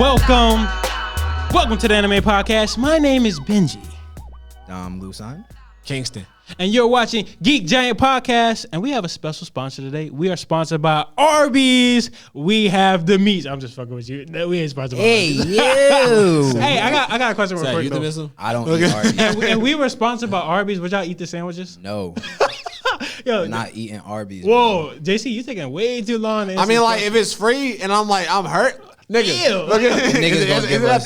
Welcome to the Anime Podcast. My name is Benji. Lusan. Kingston. And you're watching Geek Giant Podcast. And we have a special sponsor today. We are sponsored by Arby's. We have the meats. I'm just fucking with you. We ain't sponsored by Arby's. You. Hey, I got a question real quick. Euphemism? I don't eat Arby's. And we were sponsored by Arby's. Would y'all eat the sandwiches? No. Yo, I'm not eating Arby's. Whoa, bro. JC, you taking way too long. I mean, like, if it's free and I'm like, I'm hurt, nigga.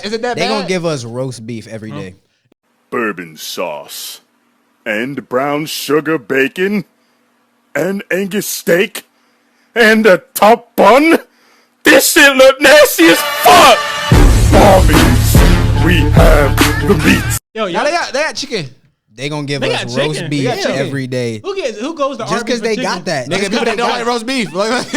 Is it that bad? They gonna give us roast beef every day. Bourbon sauce. And brown sugar bacon. And Angus steak. And a top bun. This shit look nasty as fuck. Arby's. We have the beats. Yo, they got chicken. They gonna give us roast beef every day. Who goes to Arby's? Just because they got that. Nigga, people that don't like roast beef. That's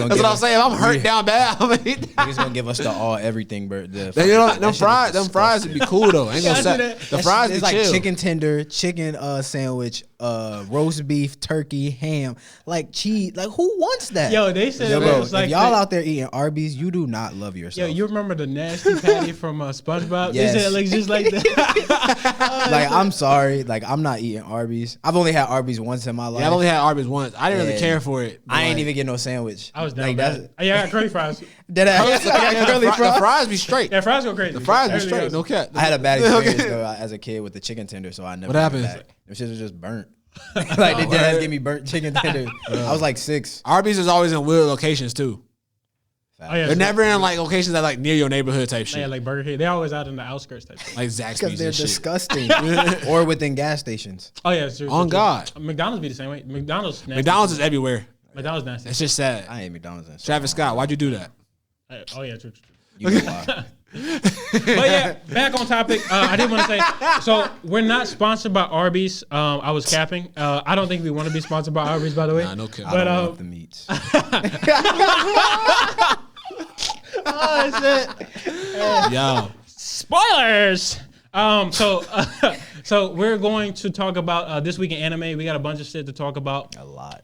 what I'm saying. If I'm hurt down bad, I'm gonna eat that. Niggas gonna give us the all everything. Them fries would be cool though. Ain't gonna say the fries is like chill. Chicken tender, chicken sandwich, roast beef, turkey, ham, like cheese. Like who wants that? Yo, they said bro, like if y'all out there eating Arby's, you do not love yourself. Yo, you remember the nasty patty from SpongeBob? Yes. They said like just like that. Like I'm sorry, like I'm not eating Arby's. I've only had Arby's once in my life. Yeah, I've only had Arby's once. I didn't really care for it. I ain't even get no sandwich. I was down like, bad. I got curly fries. The fries be straight. Yeah, fries go crazy. The fries be straight. No cap. I had a bad experience though as a kid with the chicken tender, so I never. What happened? Them shits was just burnt. Like they did give me burnt chicken tender. I was like 6. Arby's is always in weird locations too. Oh, yeah, they're never in like locations that like near your neighborhood type shit. Yeah, like Burger King. They're always out in the outskirts type shit. Like Zaxby's Because they're and shit. disgusting. Or within gas stations. Oh yeah, it's true. On God. McDonald's be the same way. McDonald's is everywhere. McDonald's nasty. It's just sad. I ain't McDonald's. Travis Scott, why'd you do that? Oh yeah, true. You know why. But yeah, back on topic. I did want to say, so we're not sponsored by Arby's. I was capping. I don't think we want to be sponsored by Arby's, by the way. Nah, no cap. I don't love the meats. Oh shit! Yo. Spoilers. So we're going to talk about this week in anime. We got a bunch of shit to talk about. A lot.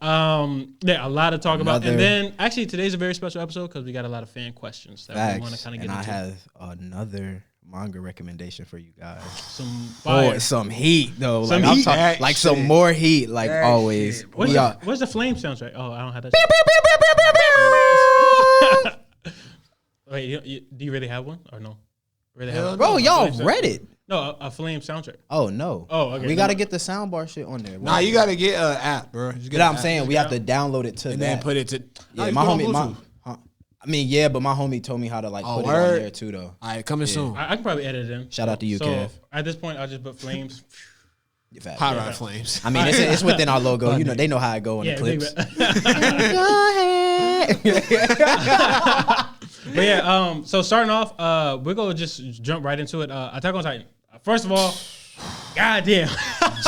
Yeah, a lot to talk about. And then actually today's a very special episode because we got a lot of fan questions that we want to kind of get into. And I have another manga recommendation for you guys. Some fire. Some heat though. Some like heat. I'm talking, like some more heat, like always. Where's the flame soundtrack? Oh, I don't have that. Wait, do you really have one or no? Really have one? Bro, y'all read it. No, a flame soundtrack. Oh no. Oh, okay. We gotta get the soundbar shit on there. Nah, you gotta get an app, bro. You know what I'm saying? We have to download it to and that. then put it to. Yeah, my homie. I mean, yeah, but my homie told me how to like put it on there too, though. All right, coming soon. I can probably edit it in. Shout out to you, Kev. At this point, I'll just put flames. Hot Rod Flames. I mean, it's within our logo. You know, they know how I go in the clips. But yeah, so starting off, we're gonna just jump right into it. Attack on Titan. First of all, goddamn,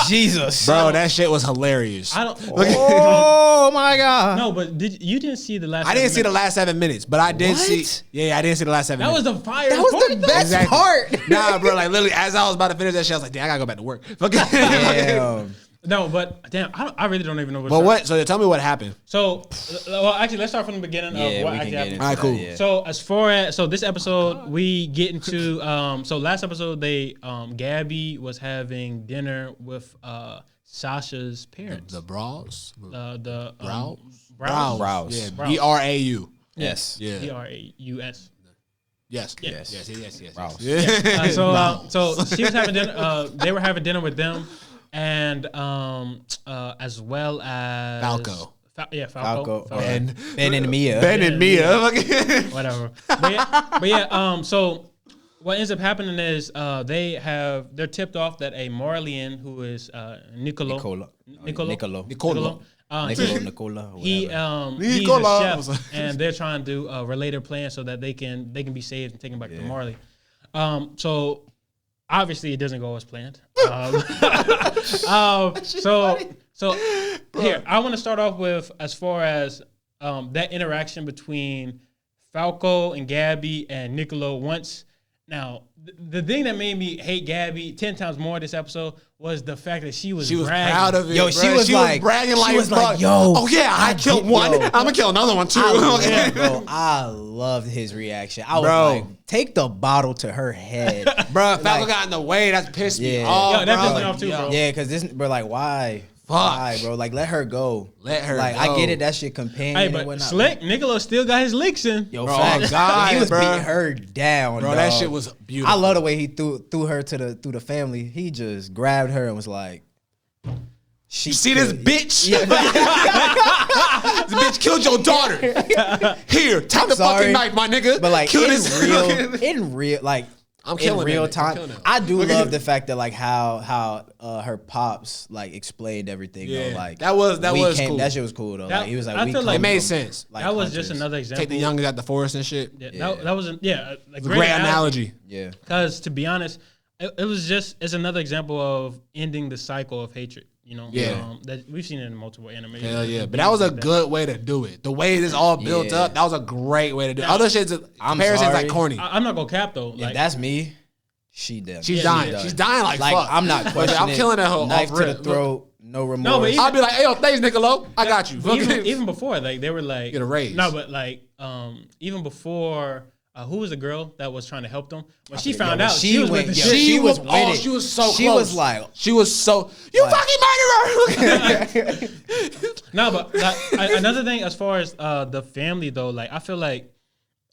Jesus, bro, that shit was hilarious. Oh my god. No, but you didn't see the last. I didn't see the last 7 minutes, but I did see. Yeah, I didn't see the last 7 minutes. That was the fire. That was the best part. Nah, bro, like literally, as I was about to finish that shit, I was like, damn, I gotta go back to work. Damn. No, but damn, I really don't even know what. But what? So tell me what happened. So, well, actually, let's start from the beginning of what actually happened. All right, cool. Yeah. So as far as this episode, we get into so last episode they Gabby was having dinner with Sasha's parents. The Brawls. The Browse. Yeah, Browse. B-R-A-U. Yes. Yeah. B-R-A-U-S. Yes. Browse. So she was having dinner. They were having dinner with them, and as well as Falco. Falco. Ben and Mia. Ben and Mia. Whatever. But yeah. So what ends up happening is they're tipped off that a Marlian who is Niccolo. He's a chef, and they're trying to relay their plan so that they can be saved and taken back to Marley. So obviously it doesn't go as planned. So here I want to start off with as far as that interaction between Falco and Gabby and Niccolo once Now, the thing that made me hate Gabby 10 times more this episode was the fact that she was bragging. Proud of it. Yo, she was bragging like, yo, oh yeah, I killed one. I'm gonna kill another one too. I loved his reaction. I was like, take the bottle to her head, bro. Falco got in the way. That's pissed me off. Yo, that pissed me off too, bro. Yeah, because bro, like, why? Why, bro? Like, let her go. Let her like, go. I get it. That's your companion. Hey, but Slick, Niccolo still got his licks in. Yo, facts. God, he was beating her down, bro. Dog. That shit was beautiful. I love the way he threw her through the family. He just grabbed her and was like, "You see this bitch? Yeah. This bitch killed your daughter. Here, take the fucking knife, my nigga. But like, in real, like." I'm killing in real time. I do love the fact that like how her pops like explained everything. Yeah, though. Like that was cool. That shit was cool though. Like, he was like, I feel like it made sense. Like, that was just another example. Take the youngest out the forest and shit. Yeah, that was a great analogy. Yeah, because to be honest, it's another example of ending the cycle of hatred. You know, that we've seen it in multiple animations. Hell yeah, but that was a good way to do it. The way this all built up, that was a great way to do it. Other shit's comparison's like corny. I'm not gonna cap though. Like, that's me. She's dying. She's dying like fuck. I'm not questioning. I'm killing that whole knife to the throat. No remorse. No, but I'll be like, hey, yo, thanks, Niccolo. I got you. Even before, like they were like, get a raise. No, but like, even before. Who was the girl that was trying to help them? When she found out, she was with the shit. She was so close. She was like, you fucking murderer. No, but another thing as far as the family though, like I feel like,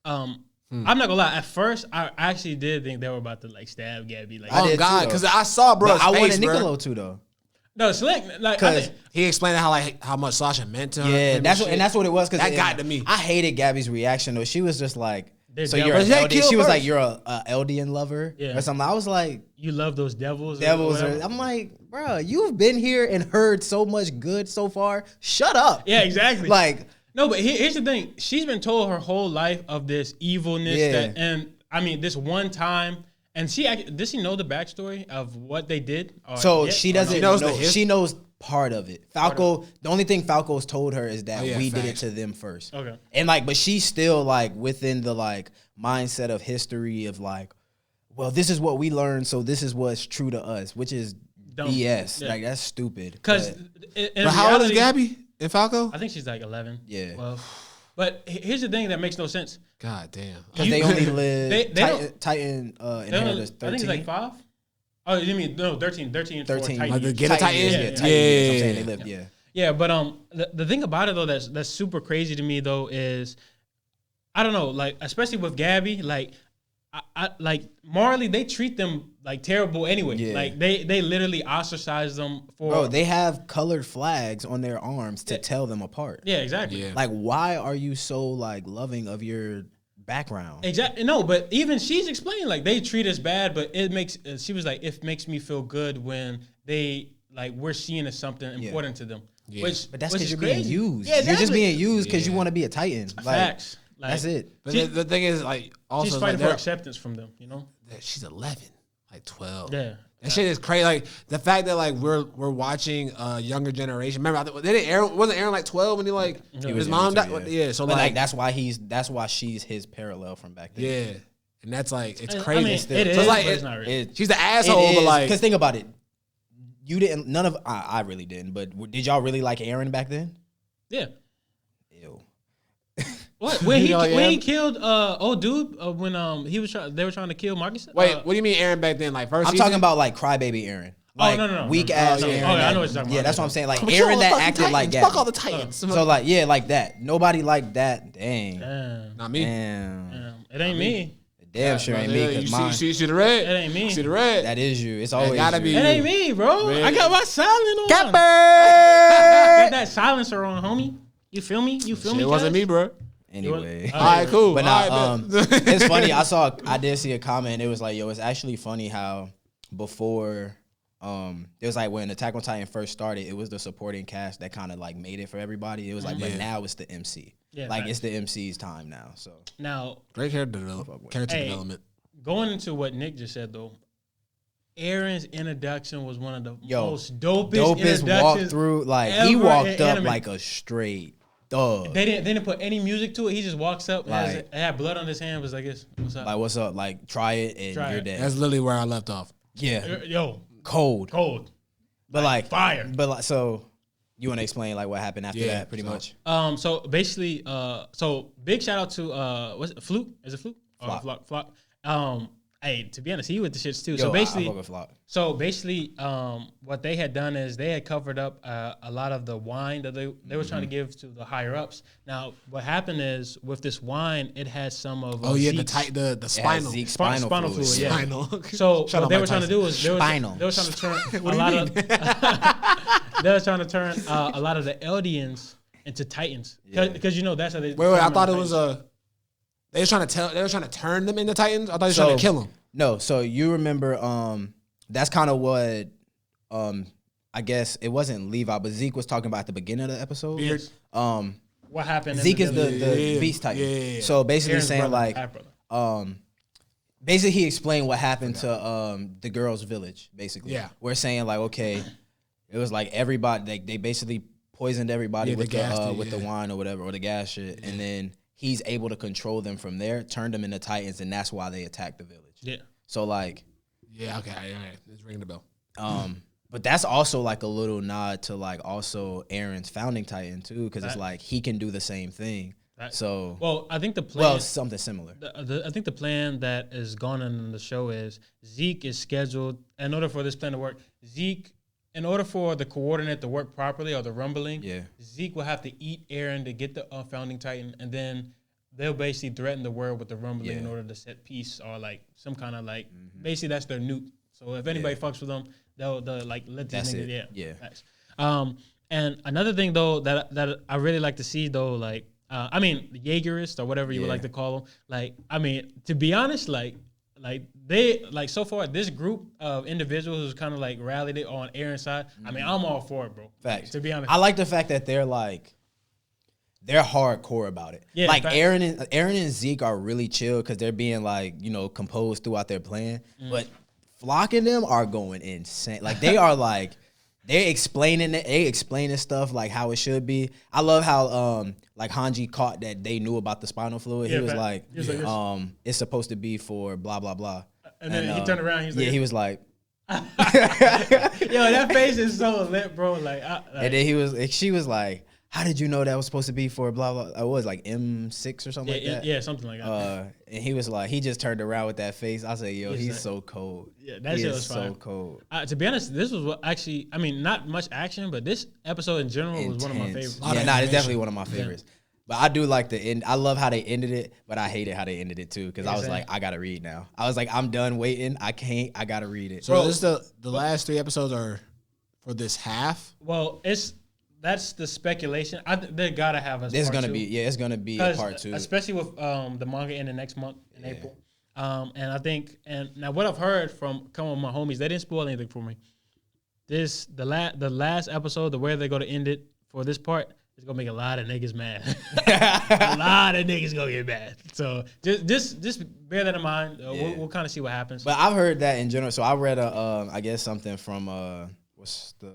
I'm not gonna lie. At first, I actually did think they were about to like stab Gabby. Like, oh God, because I saw bro. I wanted Niccolo too though. No, Slick, like because he explained how much Sasha meant to him. Yeah, that's what it was. Because that got to me. I hated Gabby's reaction though. She was just like. So you're an Eldian. She was like, you're a Eldian lover or something. I was like, you love those devils. I'm like, bro, you've been here and heard so much good so far. Shut up. Yeah, exactly. Like, no, but here's the thing. She's been told her whole life of this evilness and I mean, this one time. And does she know the backstory of what they did? She doesn't know. She knows part of it. Falco, the only thing Falco's told her is that we did it to them first. Okay. And like, but she's still like within the like mindset of history of like, well, this is what we learned, so this is what's true to us, which is dumb. BS. Yeah. Like that's stupid. Because how old is Gabby and Falco? I think she's like 11. Yeah. Well, but here's the thing that makes no sense. God damn. Because they only live. Titan inheritors 13. I think it's like 5. Oh, you mean no 13 13. Like the Get a Titan? Yeah. They lived. Yeah. Yeah, but the thing about it though that's super crazy to me though is I don't know, like especially with Gabby, like I like Marley, they treat them like terrible anyway. Yeah. Like they literally ostracize them for. Bro, they have colored flags on their arms to tell them apart. Yeah, exactly. Yeah. Like, why are you so like loving of your background? Exactly. No, but even she's explaining like they treat us bad, but it makes. She was like, it makes me feel good when they like we're seen as something important to them. Yeah. But that's because you're being used. Yeah, exactly. You're just being used because you want to be a Titan. Like, facts. Like, that's it. But the thing is, like, also she's fighting for acceptance from them. You know, she's 11, like 12. Yeah, that shit is crazy. Like the fact that like we're watching younger generation. Remember, they didn't Aaron wasn't Aaron like 12 when his mom died. Yeah, so but like that's why she's his parallel from back then. Yeah, and that's like it's crazy. I mean, still. It is, so it's like it's not really. She's the asshole, but like because think about it. You didn't. None of I really didn't. But did y'all really like Aaron back then? Yeah. Ew. What when he killed old dude when they were trying to kill Marcus? Wait, what do you mean Aaron back then? Like first? I'm talking about like crybaby Aaron. Like, no. Weak ass Aaron. I know what you're talking about. Yeah, that's what I'm saying. Like Aaron that acted like that. Fuck all the Titans. So like like that. Nobody like that. Dang. Not me. Damn. It ain't me. Damn sure ain't me. You see the red? It ain't me. See the red? That is you. It's always gotta be you. It ain't me, bro. Red. I got my silent on. Capper! Got that silencer on, homie. You feel me? It wasn't me, bro. Anyway. All right, cool. But now, it's funny. I did see a comment. It was like, yo, it's actually funny how before, it was like when Attack on Titan first started, it was the supporting cast that kind of like made it for everybody. It was like, but now it's the MC. Yeah, like it's the MC's time now. So now, great character development. Going into what Nick just said though, Aaron's introduction was one of the most dopest introductions walkthrough. Like he walked up like a straight They didn't put any music to it. He just walks up, like, had blood on his hand. Was like, "What's up? Like, what's up? Like, try it and you're dead." That's literally where I left off. Yeah, yo, cold. But like fire. But like, so you want to explain like what happened after that, pretty much? So basically, so big shout out to what's it, Fluke? Is it Fluke? Flock. Hey, to be honest, he with the shits too. So basically, what they had done is they had covered up a lot of the wine that they were trying to give to the higher ups. Now, what happened is with this wine, it has some of the spinal fluid. Yeah. Spinal. So what they were trying to do was they were trying to turn a lot of they were trying to turn a lot of the Eldians into Titans because that's how they. Wait, I thought it was a. They were trying to turn them into Titans. I thought they were trying to kill them. No, so you remember that's kind of what I guess it wasn't Levi, but Zeke was talking about at the beginning of the episode. Yes. What happened? Zeke is the Beast Titan. Yeah. So basically saying like basically he explained what happened to the girls' village, basically. Yeah. We're saying like, okay, it was like everybody they basically poisoned everybody with the wine or whatever, or the gas shit, and then he's able to control them from there, turned them into Titans, and that's why they attacked the village. Yeah. So like. Yeah. Okay. All right. It's ringing the bell. But that's also like a little nod to like also Aaron's founding Titan too, because it's like he can do the same thing. So. Well, I think the plan. Well, something similar. I think the plan that is gone in the show is Zeke is scheduled in order for this plan to work. In order for the coordinate to work properly or the rumbling, Zeke will have to eat Aaron to get the founding Titan, and then they'll basically threaten the world with the rumbling in order to set peace or like some kind of like basically that's their nuke. So if anybody fucks with them, they'll like let this nigga. Yeah. Nice. And another thing though that I really like to see though, like I mean Jaegerists or whatever you would like to call them. Like I mean to be honest, like they like so far this group of individuals who's kind of like rallied it on Aaron's side. I mean I'm all for it, bro. Facts. To be honest, I like the fact that they're hardcore about it. Yeah, like facts. Aaron and Zeke are really chill because they're being like composed throughout their plan. But Flock and them are going insane. Like they are like they're explaining it. They explaining stuff like how it should be. I love how like Hanji caught that they knew about the spinal fluid. He was like, it's supposed to be for blah blah blah. And then he turned around. He was like, yo, that face is so lit, bro. Like, and then she was like, how did you know that was supposed to be for blah blah? It was like M6 or something like that. Yeah, something like that. And he was like, he just turned around with that face. I said, yo, he's so cold. Yeah, that shit was so cold. To be honest, this was what actually, I mean, not much action, but this episode in general was one of my favorites. Yeah, it's definitely one of my favorites. But I do like the end. I love how they ended it, but I hated how they ended it too. Because I was like, I gotta read now. I was like, I'm done waiting. I can't. I gotta read it. So this the last 3 episodes are for this half. Well, that's the speculation. They gotta have us. There's gonna be it's gonna be a part 2, especially with the manga in the next month in April. And I think now what I've heard from some of my homies, they didn't spoil anything for me. The last episode, the way they're gonna end it for this part. It's gonna make a lot of niggas mad. A lot of niggas gonna get mad. So just bear that in mind. We'll kind of see what happens. But I've heard that in general. So I read I guess something from what's the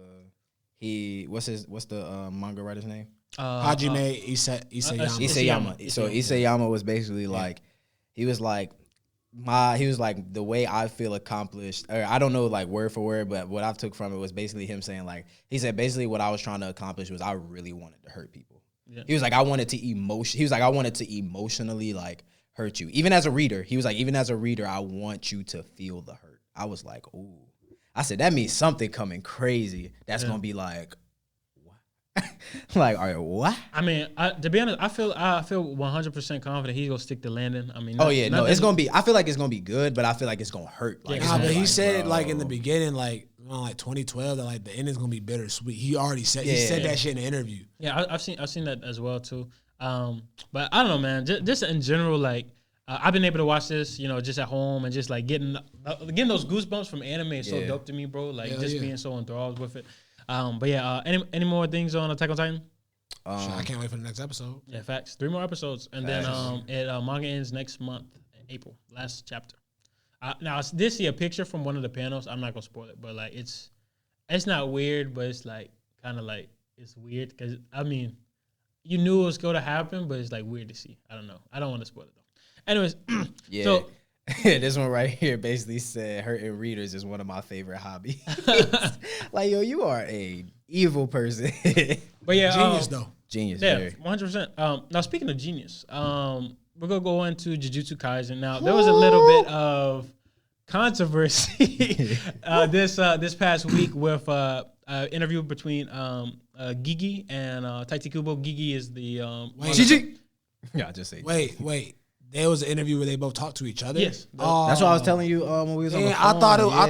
manga writer's name? Hajime Isayama. So Isayama was basically like he was like the way I feel accomplished, or I don't know like word for word, but what I took from it was basically him saying like, he said basically what I was trying to accomplish was I really wanted to hurt people. Yeah. He was like, I wanted to emotionally like hurt you. Even as a reader, he was like, even as a reader, I want you to feel the hurt. I was like, ooh. I said, that means something coming crazy. That's going to be like, like, all right, what? I mean, to be honest, I feel 100% confident he's gonna stick to landing. I mean, it's gonna be. I feel like it's gonna be good, but I feel like it's gonna hurt. Like, but he said like in the beginning, like 2012, that like the ending's gonna be bittersweet. He already said he said that shit in the interview. Yeah, I've seen that as well too. But I don't know, man. Just in general, like I've been able to watch this, just at home and just like getting those goosebumps from anime is so dope to me, bro. Like being so enthralled with it. But yeah, any more things on Attack on Titan? I can't wait for the next episode. Yeah, facts. 3 more episodes, and then manga ends next month, April, last chapter. Now I did see a picture from one of the panels. I'm not gonna spoil it, but like it's not weird, but it's like kind of like it's weird because I mean, you knew it was going to happen, but it's like weird to see. I don't know. I don't want to spoil it though. Anyways, yeah. So this one right here basically said hurting readers is one of my favorite hobbies. Like, yo, you are a evil person. But yeah, genius though. Genius. Yeah, very. 100%. Now speaking of genius, we're gonna go into Jujutsu Kaisen. Now there was a little bit of controversy this past week with interview between Gigi and Taichi Kubo. Gigi is the Gigi. Yeah, just say. Wait. There was an interview where they both talked to each other. Yes, that's what I was telling you when we was on the phone. I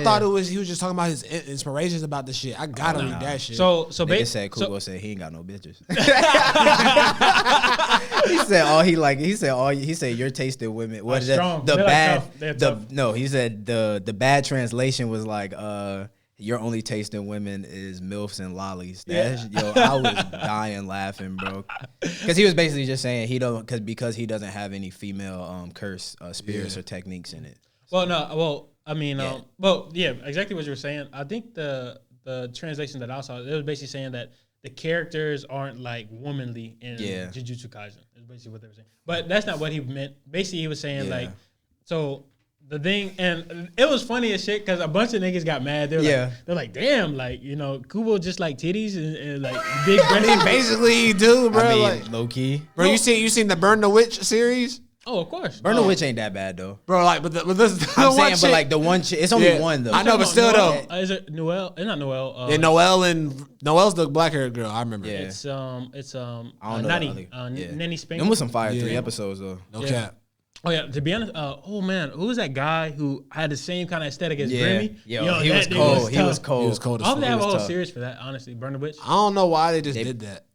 thought it was he was just talking about his inspirations about the shit. I gotta read that shit. So basically, Kubo said he ain't got no bitches. He said you're tasting women. What is that? The bad. No, he said the bad translation was like you're only tasting women is MILFs and lollies. Yo, I was dying laughing, bro. Because he was basically just saying because he doesn't have any female spirits or techniques in it. Well, exactly what you were saying. I think the translation that I saw, it was basically saying that the characters aren't like womanly in Jujutsu Kaisen. Is basically what they were saying. But that's not what he meant. Basically, he was saying like, so. The thing, and it was funny as shit because a bunch of niggas got mad. They're like, damn, like, you know, Kubo just like titties and like big. I mean, basically, he do, bro. I mean, like, low key, bro. You seen the Burn the Witch series? Oh, of course. Burn the Witch ain't that bad though, bro. Like, but this, I'm saying, but like the one, it's only one though. I know, but still though. Is it Noelle? It's not Noelle. Noelle's the black haired girl. I remember. Yeah. It's Nani. Nanny Spank. Them was some fire 3 episodes though. No cap. Oh yeah, to be honest, oh man, who was that guy who had the same kind of aesthetic as Grimmy? Yo, he was cold. He was cold. I hope they have a whole series for that. Honestly, Burn the Witch. I don't know why they just did that.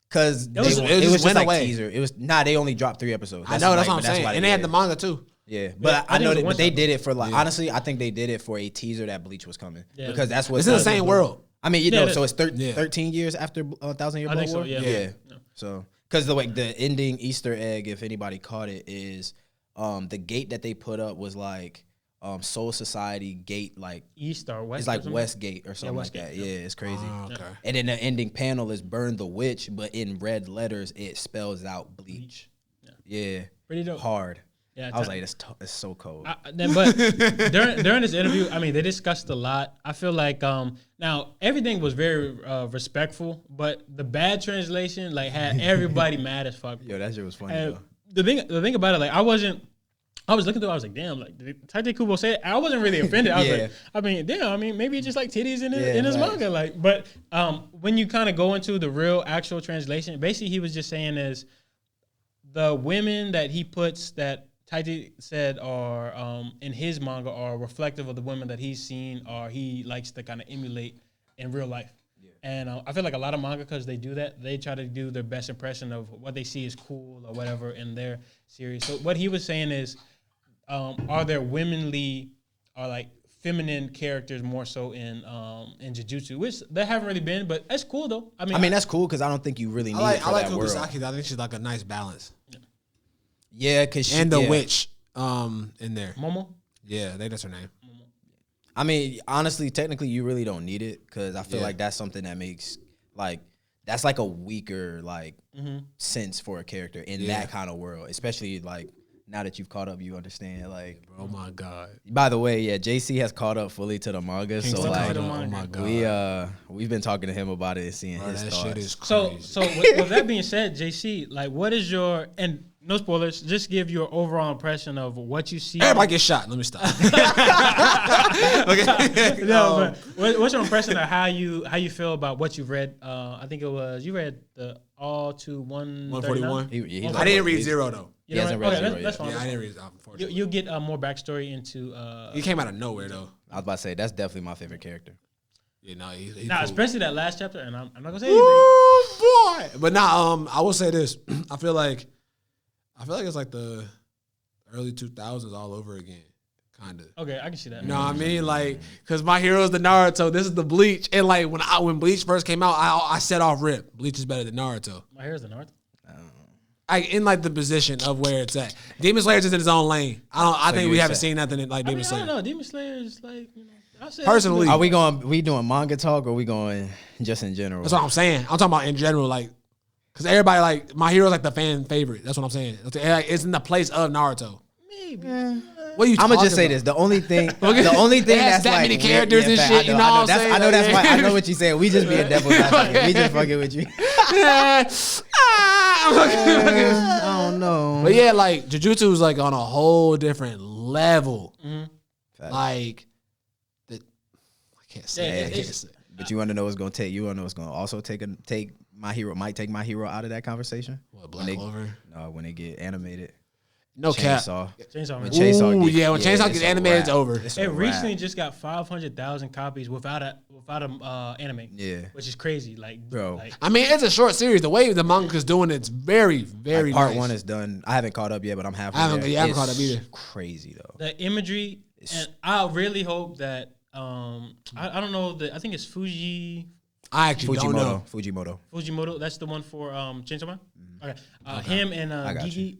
Cause it was just like away. Teaser. It was they only dropped 3 episodes. I know that's what I'm saying, and they had the manga too. Yeah, but I know that they did it for like honestly, I think they did it for a teaser that Bleach was coming because that's what it's in the same world. I mean, so it's 13 years after 1,000 Year Blood War. Yeah. So because the ending Easter egg, if anybody caught it, is. The gate that they put up was like Soul Society gate, like East or West. It's like West Gate or something like that. Yeah, it's crazy. Okay. And then the ending panel is Burn the Witch, but in red letters it spells out Bleach. Yeah, pretty dope. Hard. Yeah, I was like, it's so cold. But during this interview, I mean, they discussed a lot. I feel like now everything was very respectful, but the bad translation like had everybody mad as fuck. Yo, that shit was funny though. The thing about it, like I was looking through, I was like, damn, like did Taichi Kubo say it? I wasn't really offended. I was like, maybe it's just like titties in his manga. Like, but when you kind of go into the real actual translation, basically he was just saying is the women that he puts that Taichi said are in his manga are reflective of the women that he's seen or he likes to kind of emulate in real life. And I feel like a lot of mangakas, they do that. They try to do their best impression of what they see is cool or whatever in their series. So what he was saying is, are there womanly or like feminine characters more so in Jujutsu, which there haven't really been, but that's cool though. I mean that's cool because I don't think you really need it for that world. I think she's like a nice balance. Yeah, because the witch in there. Momo? Yeah, I think that's her name. I mean, honestly, technically, you really don't need it because I feel like that's something that makes that's like a weaker sense for a character in that kind of world, especially like now that you've caught up, you understand. Like, oh my god! By the way, JC has caught up fully to the manga, so like, oh my god, we've been talking to him about it and seeing his thoughts. Shit is crazy. So with that being said, JC, like, what is your no spoilers. Just give your overall impression of what you see. Everybody get shot. Let me stop. Okay. No, but what's your impression of how you feel about what you've read? I think it was you read the all to 141. I didn't read 0 though. He hasn't read 0 yet. That's fine. Yeah, I didn't read it. You'll get more backstory into. He came out of nowhere though. I was about to say that's definitely my favorite character. Yeah, no, he's cool. especially that last chapter, and I'm not gonna say anything. Ooh, boy. But I will say this. I feel like it's like the early 2000s all over again, kind of. Okay, I can see that. You know what I mean? Like, because my hero is the Naruto. This is the Bleach. And like when Bleach first came out, I set off rip. Bleach is better than Naruto. My hero is the Naruto. In like the position of where it's at. Demon Slayer is in his own lane. I think we haven't seen nothing like Demon Slayer. I don't know. Demon Slayer is like, personally, are we doing manga talk or are we going just in general? That's what I'm saying. I'm talking about in general. Like, Because everybody like My Hero's like the fan favorite. That's what I'm saying. It's in the place of Naruto. Maybe. What are you? I'm gonna just say this. The only thing that's that like many characters and shit. You know what I'm saying? I know that's why. I know what you saying. We just being devil's advocate. We just fucking with you. I don't know. But yeah, like Jujutsu is like on a whole different level. Like, I can't say. But you want to know what's gonna take? You want to know what's gonna also take My Hero out of that conversation? What, Black Clover? No, when they get animated. No Chainsaw. When Chainsaw gets animated, it's over. It recently just got 500,000 copies without a anime. Yeah, which is crazy. Like, bro, I mean, it's a short series. The way the manga's doing it's very, very. Part nice. 1 is done. I haven't caught up yet, but I'm halfway. I haven't caught up either. Crazy though. The imagery, and I really hope that I don't know I think it's Fuji. I actually don't know. Fujimoto. That's the one for Chainsaw Man. Okay. Him and Gigi.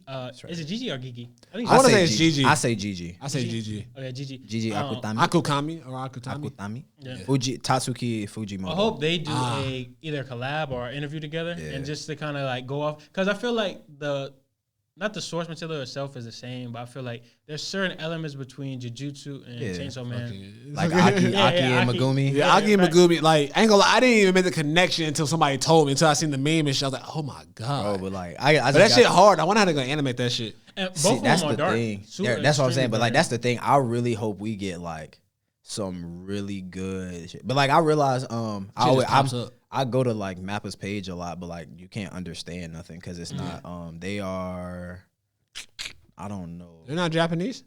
Is it Gigi or Gigi? I want to say it's Gigi. I say Gigi. Okay, Gigi. Gigi Akutami. Yeah. Tatsuki Fujimoto. I hope they do either a collab or an interview together, and just to kind of like go off, because I feel like not the source material itself is the same, but I feel like there's certain elements between Jujutsu and Chainsaw Man. Like Aki and Megumi. Yeah, Aki and Megumi. Like, I ain't gonna lie, I didn't even make the connection until somebody told me, until I seen the meme and shit. I was like, oh my God. Bro, but like, but that shit hard. I wonder how they're gonna animate that shit. And both of them are dark. That's what I'm saying. But like, that's the thing. I really hope we get like some really good shit. But like, I realize, I go to like Mappa's page a lot, but like you can't understand nothing because it's not. They are. I don't know. They're not Japanese.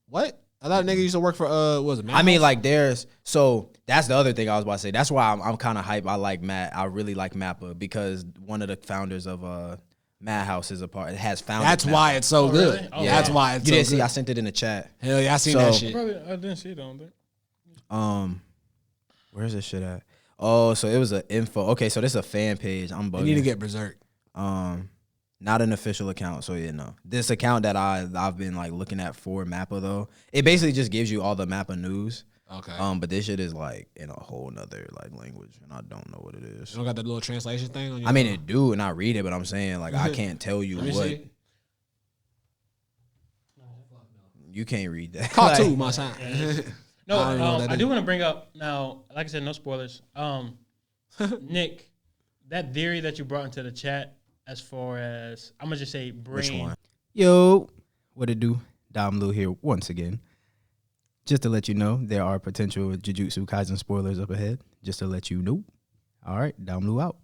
What? I thought nigga used to work for what was it? I mean, like that's the other thing I was about to say. That's why I'm kind of hype. I like Matt. I really like Mappa because one of the founders of Madhouse is a part. It has founded. That's why it's so good. Really? Oh, yeah, that's why it's you so didn't good. see. I sent it in the chat. Hell yeah, I seen that shit. Probably, I didn't see it. I don't think. Where's this shit at? Oh, so it was an info. Okay, so this is a fan page. I'm bugging. You need to get Berserk. Not an official account. So yeah, no. This account that I've been like looking at for Mappa though, it basically just gives you all the Mappa news. Okay. But this shit is like in a whole nother like language, and I don't know what it is. You don't got that little translation thing on your I mean, it do, and I read it, but I'm saying like I can't tell you what. See. You can't read that. Cartoon, my son. No, I do want to bring up now. Like I said, no spoilers. Nick, that theory that you brought into the chat, as far as I'm gonna just say, brain. Which one? Yo, what it do? Dom Lu here once again. Just to let you know, there are potential Jujutsu Kaisen spoilers up ahead. Just to let you know. All right, Dom Lu out.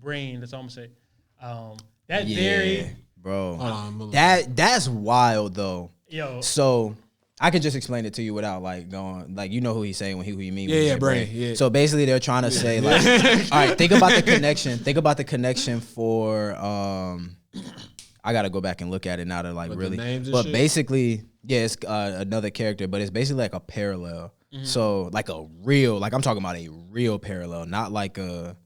Brain. That's all I'm gonna say. That theory, bro. That's wild though. Yo. So I can just explain it to you without like going like you know who he's saying who you mean. Yeah, brain. Yeah. So basically they're trying to say like, all right, think about the connection. Think about the connection for I gotta go back and look at it now to like really. But shit? Basically, yeah, it's another character, but it's basically like a parallel. So like a real, like I'm talking about a real parallel, not like a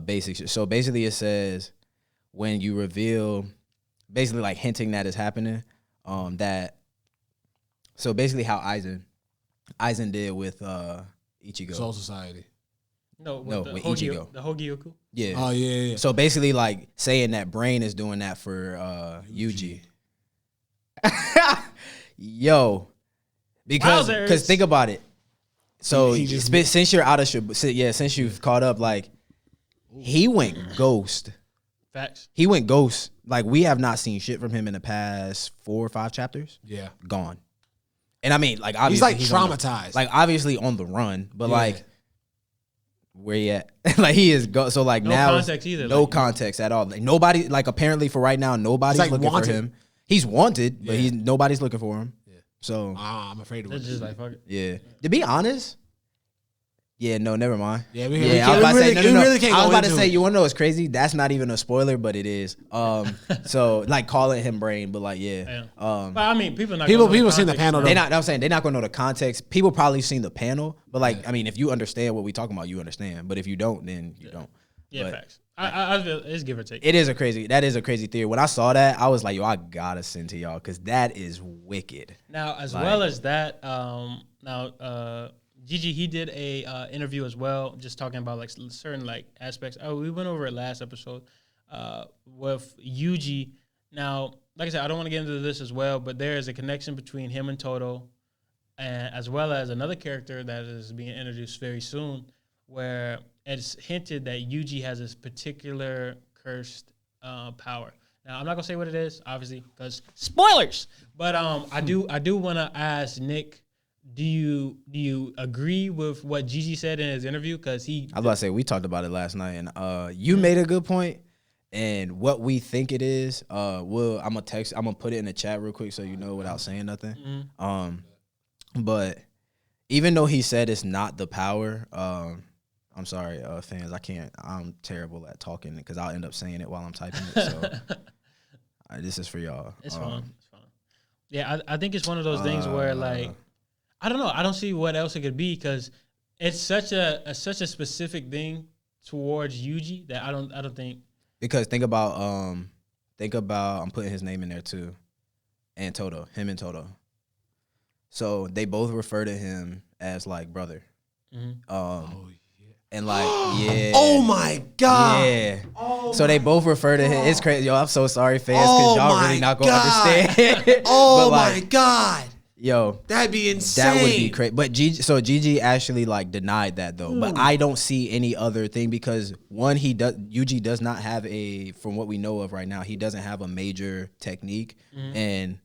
basic. So basically, it says when you reveal, basically like hinting that is happening, that. So basically, how Aizen did with Ichigo. Soul Society. No, with Ichigo. The Hogyoku. Yeah. Oh yeah. So basically, like saying that Brain is doing that for Yuji. Yo, because think about it. So since you're out of since you've caught up, like he went ghost. Facts. He went ghost. Like we have not seen shit from him in the past 4 or 5 chapters. Yeah, gone. And I mean, like obviously he's like traumatized. Like obviously on the run, but like where he at? Like he is so like no now context either. No like, context at all. Like nobody like apparently for right now nobody's like looking for him. He's wanted, but nobody's looking for him. Yeah. So I'm afraid of it. It's just like fuck it. Yeah. To be honest. Yeah, no, never mind. Yeah, we really can't. I was about to say, you want to know what's crazy? That's not even a spoiler, but it is. So like calling him Brain, but like but I mean, people seen the panel. I'm saying they're not gonna know the context. People probably seen the panel, but like I mean, if you understand what we talking about, you understand. But if you don't, then you don't. Yeah, facts. I feel it's give or take. That is a crazy theory. When I saw that, I was like, yo, I gotta send to y'all because that is wicked. Now, as well as that, Gigi, he did a interview as well, just talking about like certain like aspects. Oh, we went over it last episode with Yuji. Now, like I said, I don't want to get into this as well, but there is a connection between him and Todo, and as well as another character that is being introduced very soon, where it's hinted that Yuji has this particular cursed power. Now, I'm not gonna say what it is, obviously, because spoilers. But I do want to ask Nick, do you agree with what Gigi said in his interview? Because I was about to say, we talked about it last night, and you made a good point. And what we think it is, I'm gonna put it in the chat real quick so you know without saying nothing. Mm-hmm. But even though he said it's not the power, I'm sorry, fans, I'm terrible at talking because I'll end up saying it while I'm typing it. So this is for y'all. It's fine. It's fine. Yeah, I think it's one of those things where like I don't know. I don't see what else it could be because it's such a specific thing towards Yuji that I don't think. Because think about I'm putting his name in there too, and Todo, him and Todo. So they both refer to him as like brother. Mm-hmm. And like, yeah. Oh my God. Yeah. So they both refer to him. It's crazy. Yo, I'm so sorry, fans, because y'all really not going to understand. Oh my God. Yo. That'd be insane. That would be crazy. But Gigi actually like denied that though. But I don't see any other thing because one, Yuji does not have from what we know of right now, he doesn't have a major technique. Mm-hmm. And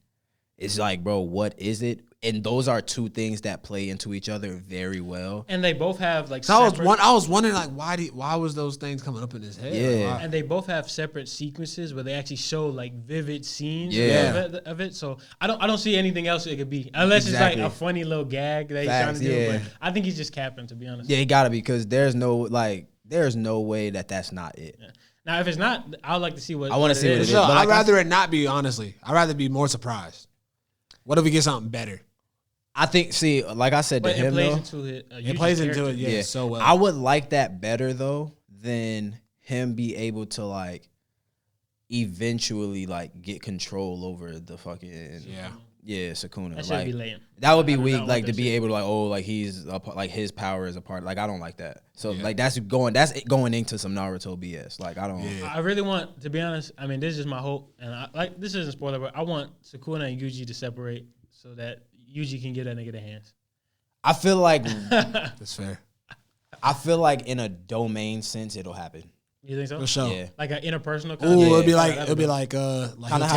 it's like, bro, what is it? And those are two things that play into each other very well. And they both have like. So I was wondering like why was those things coming up in his head? Yeah. Like, and they both have separate sequences where they actually show like vivid scenes of it. So I don't see anything else it could be unless it's like a funny little gag that he's trying to do. But I think he's just capping, to be honest. Yeah, he gotta be because there's no way that's not it. Yeah. Now if it's not, I'd like to see what I want to see what it is. So I'd rather it not be, honestly. I'd rather be more surprised. What if we get something better? I think, like I said to him, it plays into it, so well. I would like that better, though, than him be able to, like, eventually, like, get control over the fucking, Sukuna. That should be lame. That would be weak, like, to be able to, like, he's, like, his power is a part. Like, I don't like that. So, like, that's going into some Naruto BS. Like, I don't. Yeah. I really want, to be honest, I mean, this is my hope, and this isn't a spoiler, but I want Sukuna and Yuji to separate so that Yuji can get that nigga the hands. I feel like that's fair. I feel like in a domain sense it'll happen. You think so? For sure. Yeah. Like an interpersonal. Ooh, it'll be like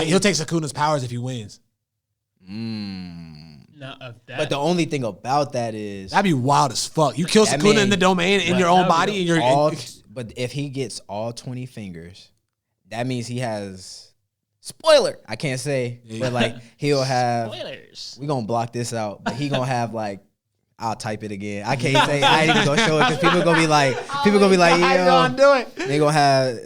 he'll take Sukuna's powers if he wins. But the only thing about that is that'd be wild as fuck. You kill Sukuna in the domain in your own body, but if he gets all 20 fingers, that means he has. Spoiler! I can't say, but like he'll have. Spoilers. We gonna block this out, but he gonna have like. I'll type it again. I can't say. I ain't even gonna show it because people gonna be like, I gonna do it. They gonna have.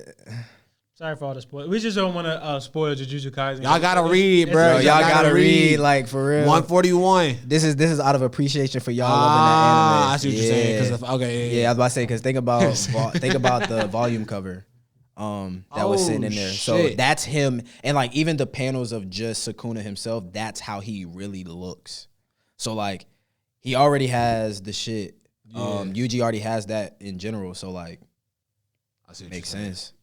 Sorry for all the spoilers. We just don't want to spoil Jujutsu Kaisen. Y'all gotta read, bro. Y'all gotta read, like for real. 141. This is out of appreciation for y'all loving that anime. I see what you're saying. Yeah, I was about to say because think about the volume cover. That was sitting in there. So that's him. And like even the panels of just Sukuna himself, that's how he really looks. So like he already has the shit. Yuji already has that in general. So like makes sense.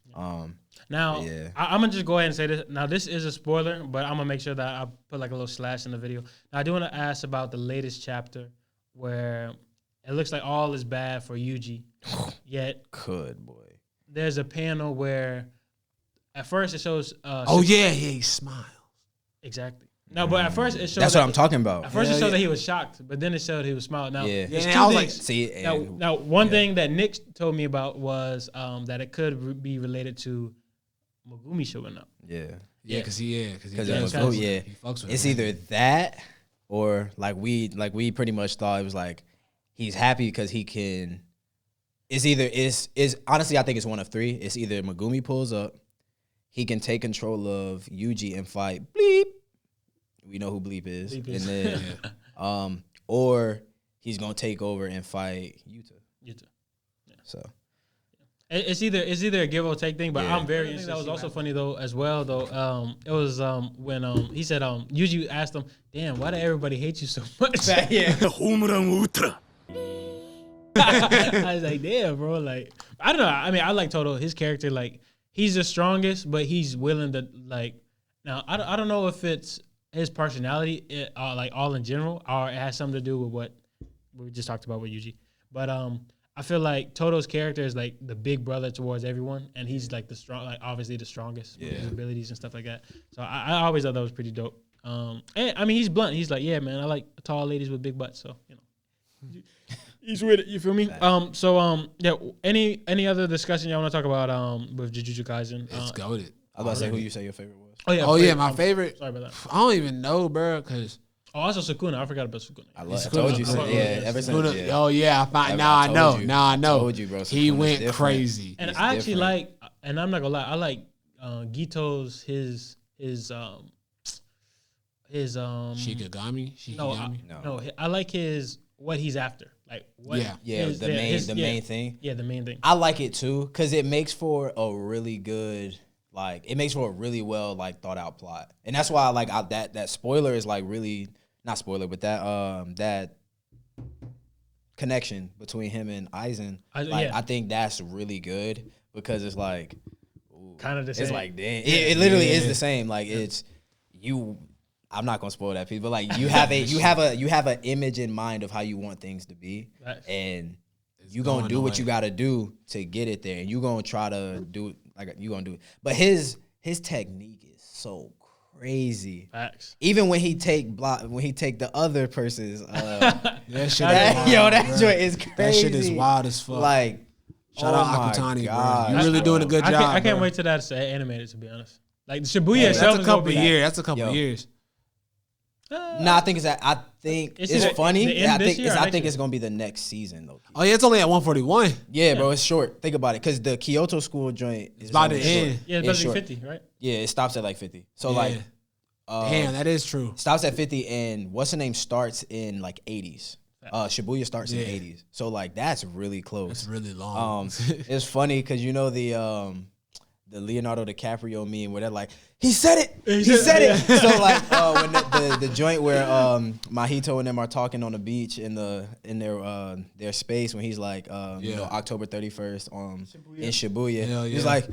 Now I'm gonna just go ahead and say this. Now this is a spoiler, but I'm gonna make sure that I put like a little slash in the video. Now I do want to ask about the latest chapter where it looks like all is bad for Yuji. Yet good boy. There's a panel where at first it shows he smiles. Exactly. No, but at first it shows that's what I'm talking about. At first it showed that he was shocked, but then it showed he was smiling. Now there's two I was things. like, see, now one thing that Nick told me about was that it could be related to Megumi showing up. Because he fucks with it's either that or like we pretty much thought it was like he's happy because he can. It's honestly I think it's one of three. It's either Megumi pulls up, he can take control of Yuji and fight Bleep. We know who Bleep is. And then or he's gonna take over and fight Yuta. Yeah. So it's either a give or take thing, but I'm very interested. That was also funny though as well though. It was when he said Yuji asked him, "Damn, why did everybody hate you so much?" I was like, damn, bro. Like, I don't know. I mean, I like Toto. His character, like, he's the strongest, but he's willing to, like, now, I don't know if it's his personality, like, all in general, or it has something to do with what we just talked about with Yuji. But I feel like Toto's character is, like, the big brother towards everyone, and he's, like, obviously the strongest with his abilities and stuff like that. So I always thought that was pretty dope. And I mean, he's blunt. He's like, yeah, man, I like tall ladies with big butts. So, you know. He's with it, you feel me? Yeah. Any other discussion y'all want to talk about with Jujutsu Kaisen? It's goated. I was about to say who you say your favorite was. Oh yeah, my favorite. Sorry about that. I don't even know, bro, because. Oh, also Sukuna. I forgot about Sukuna. I told you. Ever since. Yeah. Oh yeah, now I know. Now I know. Told you, bro. He went crazy. And I actually like, and I'm not gonna lie, I like Gito's his Shikigami. No, I like what he's after. Like what? Yeah. The main thing. Yeah, the main thing. I like it too because it makes for a really good. Like it makes for a really well like thought out plot, and that's why I like that spoiler is like really not spoiler, but that connection between him and Aizen. I think that's really good because it's like kind of the same. It's like damn, it literally is the same. Like it's you. I'm not gonna spoil that piece, but like you have an image in mind of how you want things to be, and you gonna do what you gotta do to get it there, and you gonna try to do like you gonna do it. But his technique is so crazy. Facts. Even when he take the other person's that joint is crazy. That shit is wild as fuck. Like shout out Akutani, bro. You really doing a good job. I can't wait till that's animated, to be honest. Like the Shibuya itself, that's a couple years. That's a couple years. No, I think it's funny. I think it's gonna be the next season though. Oh yeah, it's only at 141. Yeah, bro, it's short. Think about it, because the Kyoto school joint is about to end. Yeah, it's about to be 50, right? Yeah, it stops at like 50. So like, damn, that is true. Stops at 50, and what's the name starts in like 80s. Shibuya starts in 80s. So like that's really close. That's really long. It's funny because you know the Leonardo DiCaprio meme where they're like, he said it. He said it. So like when the joint where Mahito and them are talking on the beach in their space when he's like October 31st in Shibuya. He's like,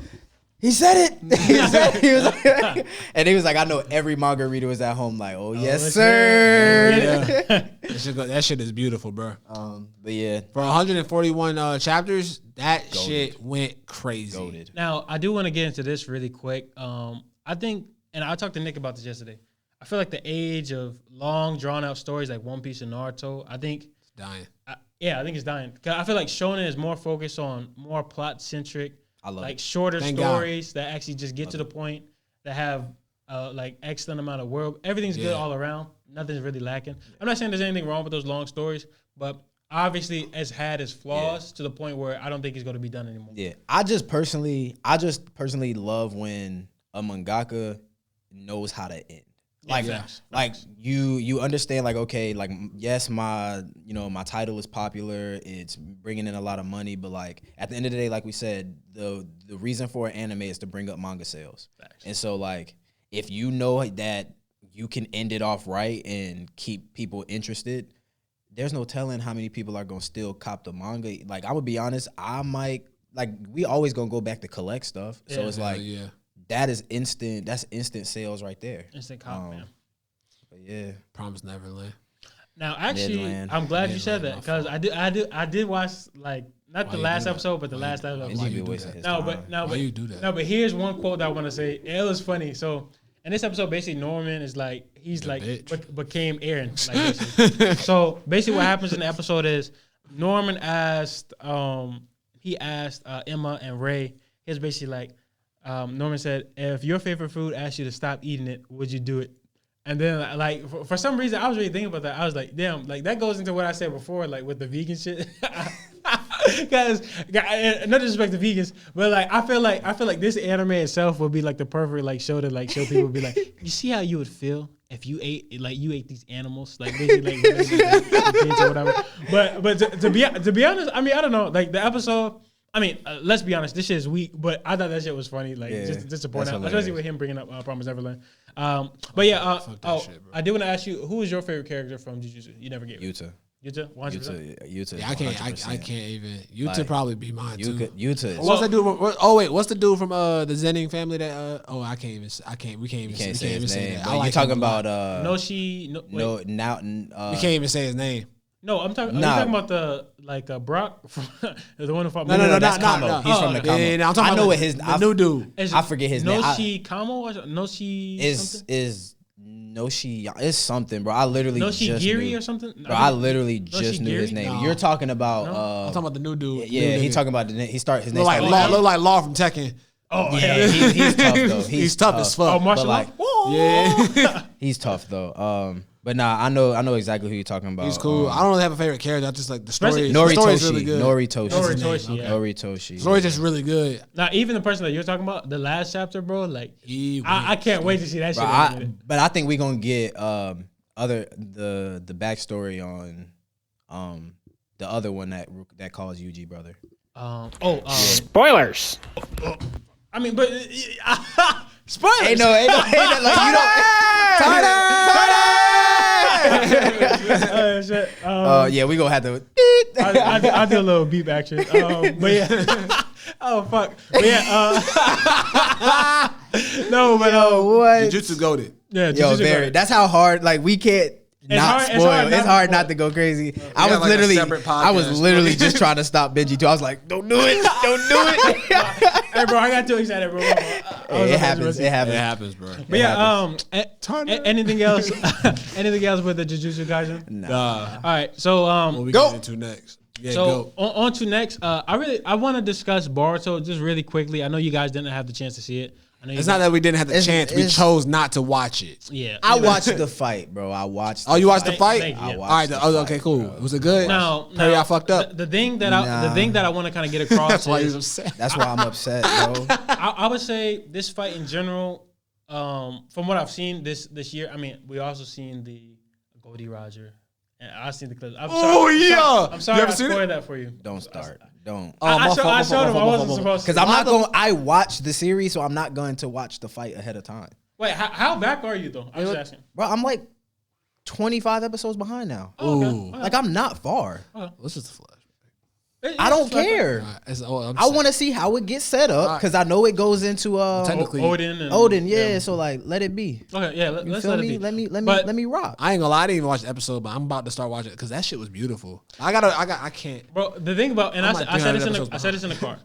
he said it. He said it. He was like, and he was like, I know every manga reader was at home like, oh yes sir. That shit is beautiful, bro. But yeah, for 141 chapters, that shit went crazy. Goated. Now I do want to get into this really quick. I think, and I talked to Nick about this yesterday. I feel like the age of long, drawn-out stories like One Piece and Naruto, I think it's dying. I think it's dying. Cause I feel like Shonen is more focused on more plot-centric, shorter stories that actually just get to the point, that have like excellent amount of world. Everything's good all around. Nothing's really lacking. I'm not saying there's anything wrong with those long stories, but obviously it's had its flaws to the point where I don't think it's going to be done anymore. Yeah, I just personally love when a mangaka knows how to end. Like you understand, like, okay, like, yes, my title is popular, it's bringing in a lot of money, but like at the end of the day, like we said, the reason for an anime is to bring up manga sales. Facts. And so like if you know that you can end it off right and keep people interested, there's no telling how many people are gonna still cop the manga. Like I'm gonna be honest, I might, like, we always gonna go back to collect stuff. So it's like that is instant. That's instant sales right there. Instant cop, man. But yeah, Promised Neverland. Now, actually, Midland. I'm glad you said that because I did watch, like, not the last episode, but the last episode. Why you do that? Why you do that? No, but here's one quote that I want to say. It was funny. So in this episode, basically Norman is like, he's the like became Aaron. Like, basically. So basically, what happens in the episode is Norman asked Emma and Ray. He's basically like, Norman said, if your favorite food asked you to stop eating it, would you do it? And then, like, for some reason, I was really thinking about that. I was like, damn, like, that goes into what I said before, like, with the vegan shit. Because, no disrespect to vegans, but, like, I feel like this anime itself would be, like, the perfect, like, show to, like, show people, be like, you see how you would feel if you ate these animals, like, basically, like kids or whatever. But to be honest, I mean, I don't know, like, the episode, I mean, let's be honest, this shit is weak, but I thought that shit was funny, like, just to point out, especially with him bringing up Promise Neverland. But yeah, I did want to ask you, who is your favorite character from Jujutsu? You never gave Yuta. Yuta, 100%. Yuta. Yeah, I can't even. Yuta probably be mine too. Yuta. What's that dude? What's the dude from the Zenning family that? I can't even. We can't even say his name. You talking about we can't even say his name. No, I'm talking. Are you talking about the Brock, the one who fought? No, that's Kamo. He's from the Kamo. Yeah, I'm talking about the new dude. I forget his name. Noshi Kamo or Noshi is Noshi. It's something, bro. I literally Noshi Giri or something. Bro, I literally just knew his name. No. You're talking about. I'm talking about the new dude. Yeah, he's talking about his name. His name look like Law from Tekken. Oh yeah, he's tough though. He's tough as fuck. Oh, martial law. Yeah, he's tough though. But nah, I know exactly who you're talking about. He's cool. I don't really have a favorite character. I just like the story. Noritoshi. The story's really good. Noritoshi. Story's just really good. Now, even the person that you're talking about, the last chapter, bro, like I can't wait to see that shit. But I think we're gonna get the backstory on the other one that calls Yuji brother. Spoilers. I mean, but spoilers. Ain't no like you don't. Yeah, we gonna have to. I'll do a little beep action. But yeah. Oh fuck. But yeah. No, but what? Jujutsu goated. Yeah, Jujutsu goated. That's how hard. Like we can't. It's hard not to go crazy. I was literally just trying to stop Benji too. I was like, don't do it. Hey bro, I got too excited, bro. It happens, bro. But yeah, anything else? Anything else with the Jujutsu Kaisen? Nah. All right, so what we go into next? Yeah, so on to next. I want to discuss Boruto just really quickly. I know you guys didn't have the chance to see it. It's not that we didn't have the chance. We chose not to watch it. Yeah, I watched the fight, bro. I watched. Oh, you watched the fight? I watched. All right. Okay, cool. Was it good? No, I fucked up. The thing that I want to kind of get across. That's why he was upset. That's why I'm upset, bro. I would say this fight in general, from what I've seen this year. I mean, we also seen the Goldie Roger, and I've seen the clips. I'm sorry I spoiled that for you. Don't start. Don't. I showed him. I wasn't supposed to. Because I'm not going. I watched the series, so I'm not going to watch the fight ahead of time. Wait, how back are you though? I'm just asking. Bro, I'm like 25 episodes behind now. Oh, okay. Like I'm not far. What's just a flash? I don't care. I want to see how it gets set up because I know it goes into Odin. Yeah, so like let it be. Okay, yeah, let's let it be. Let me rock. I ain't gonna lie, I didn't even watch the episode, but I'm about to start watching it because that shit was beautiful. I can't. Bro, the thing about I said this in the car.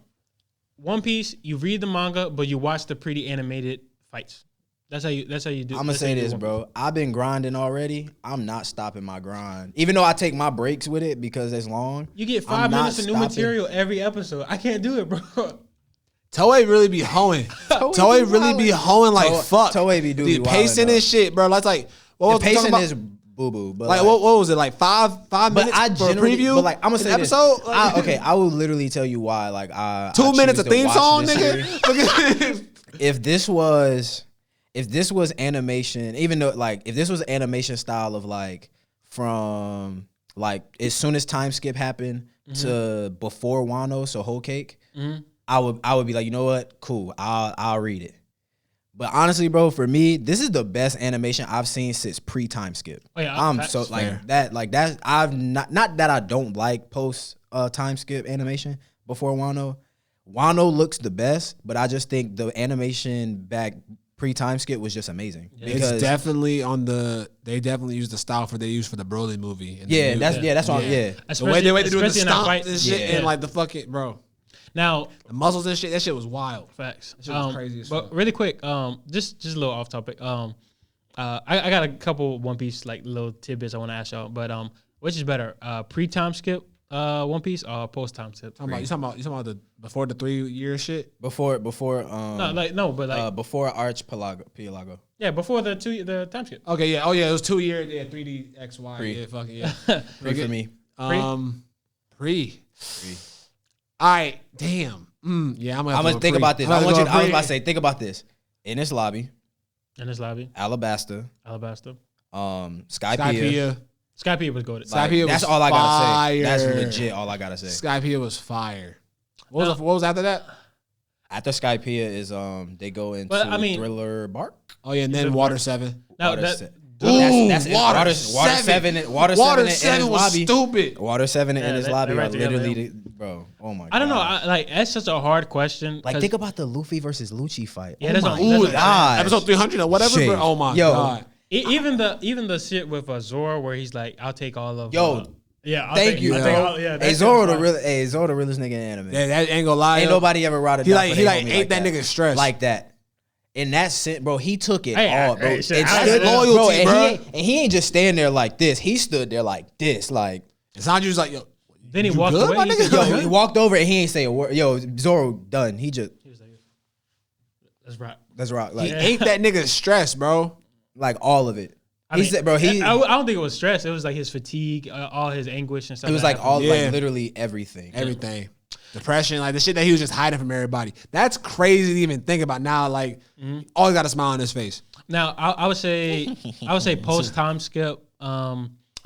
One Piece, you read the manga, but you watch the pretty animated fights. That's how you do. I'm gonna say this, bro. I've been grinding already. I'm not stopping my grind, even though I take my breaks with it because it's long. You get 5 minutes of new material every episode. I can't do it, bro. Toei really be hoeing. Toei really be hoeing like fuck. Toei be doing pacing and shit, bro. That's like what was pacing is boo boo. But like what was it like 5 minutes for a preview? But like I'm gonna say episode. Like, I will literally tell you why. Like 2 minutes of theme song, nigga. If this was animation, even though like if this was animation style of like from like as soon as time skip happened to before Wano, so whole cake, I would be like, you know what, cool, I'll read it. But honestly, bro, for me, this is the best animation I've seen since pre-time skip. Oh, yeah, I'm so like that. I've not that I don't like post time skip animation before Wano. Wano looks the best, but I just think the animation back pre-time skip was just amazing. Yeah. It's definitely they definitely used the style they used for the Broly movie. That's all. Yeah, the way they do the stomp and shit and like the fucking bro. Now the muscles and shit, that shit was wild. Facts. That shit was crazy as fuck. But really quick, just a little off topic. I got a couple One Piece like little tidbits I want to ask y'all. But which is better, pre-time skip One Piece or post-time skip? You talking about the before the 3 year shit? Before before Arch Pelago. Yeah, before the time skip. Okay, yeah. Oh yeah, it was 2 years. Yeah, 3D XY. Pre. Yeah, fucking yeah. Pre for me. Pre. All right, damn. Yeah, I'm gonna think about this. I was about to say, think about this. In this lobby. Alabasta. Skypiea. Skypiea was goated. Skypiea that's all I gotta say. That's legit all I gotta say. Skypiea was fire. What was after that? After Skypiea is they go into Thriller Bark. Oh yeah, and then Water 7. Now That's Water 7. Water 7 was lobby. Stupid. Water 7 in his lobby are literally, bro. Oh my god. I don't know. That's such a hard question. Like, think about the Luffy versus Lucci fight. Yeah, god. Episode 300 or whatever. Bro. Oh my god. Even the shit with Zoro where he's like, I'll take all of. Thank you. Hey, Zoro the realest nigga in anime. Yeah, that ain't gonna lie. Ain't nobody ever rotted. He ate that nigga stress like that. In that sense, bro, he took it all, bro. It's loyalty, bro. And he ain't just stand there like this. He stood there like this, like. Sanji's like, yo. Then he walked away. He walked over and he ain't say a word. Yo, Zoro done. He was like, let's rock. Like, he ate that nigga's stress, bro. Like all of it. Said, bro. I don't think it was stress. It was like his fatigue, all his anguish and stuff. It was like like literally everything. Everything. Depression, like the shit that he was just hiding from everybody. That's crazy to even think about now. Like, always got a smile on his face. Now, I would say post time skip. I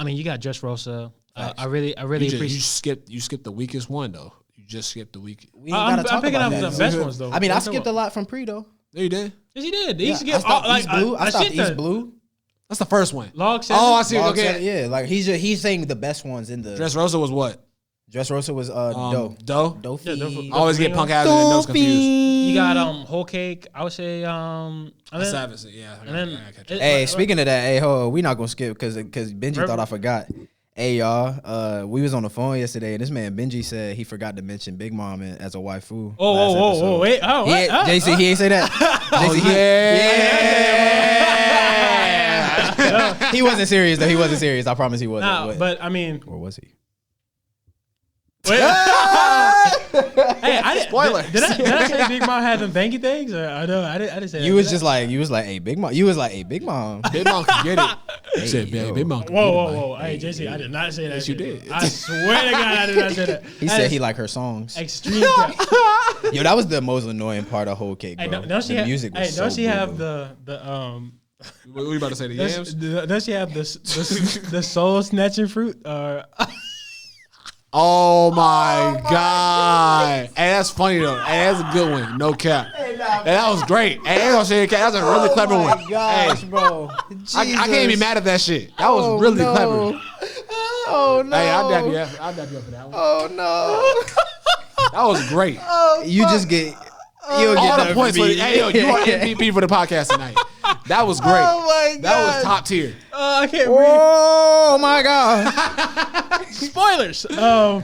mean, you got Dressrosa. I really appreciate. You skipped the weakest one though. You just skipped the weakest. I'm picking up the best ones though. I mean, I skipped a lot from Pre though. No, you did. Yes, he did. He I stopped East Blue. I stopped East Blue. That's the first one. Log 7. Oh, I see. Okay, yeah, like he's saying the best ones in the. Dressrosa was what? Dressrosa was Dough. Yeah, always get punk ass and nose confused. You got Whole Cake. I would say Hey, speaking of that, hey, we not gonna skip because Benji thought I forgot. Hey y'all, we was on the phone yesterday and this man Benji said he forgot to mention Big Mom as a waifu. Wait, JC, he ain't say that. Yeah. He wasn't serious though. He wasn't serious. I promise he wasn't. Nah, but I mean, or was he? Hey, spoilers. Did I say Big Mom had them banky things? Or I didn't say that. You was like, hey, Big Mom. You was like, hey, Big Mom. Big Mom can get it. You said, Big Mom can get it. Whoa. Hey, JC, I did not say that. Yes, you did. I swear to God, I did not say that. He said he liked her songs. Extreme. Yo, that was the most annoying part of Whole Cake, bro. The music was so she have the What are you about to say? The yams? Does she have the soul snatching fruit? Oh my God. Hey, that's funny though. Hey, that's a good one. No cap. Hey, that was great. Hey, that was a really clever one. Oh my gosh, bro. I can't be mad at that shit. That was really clever. Oh no. Hey, I'll dap you up for that one. Oh no. That was great. You just get all the points. Hey, yo, you are MVP for the podcast tonight. That was great. Oh my God. That was top tier. I can't breathe. Oh my God. Spoilers. Yeah.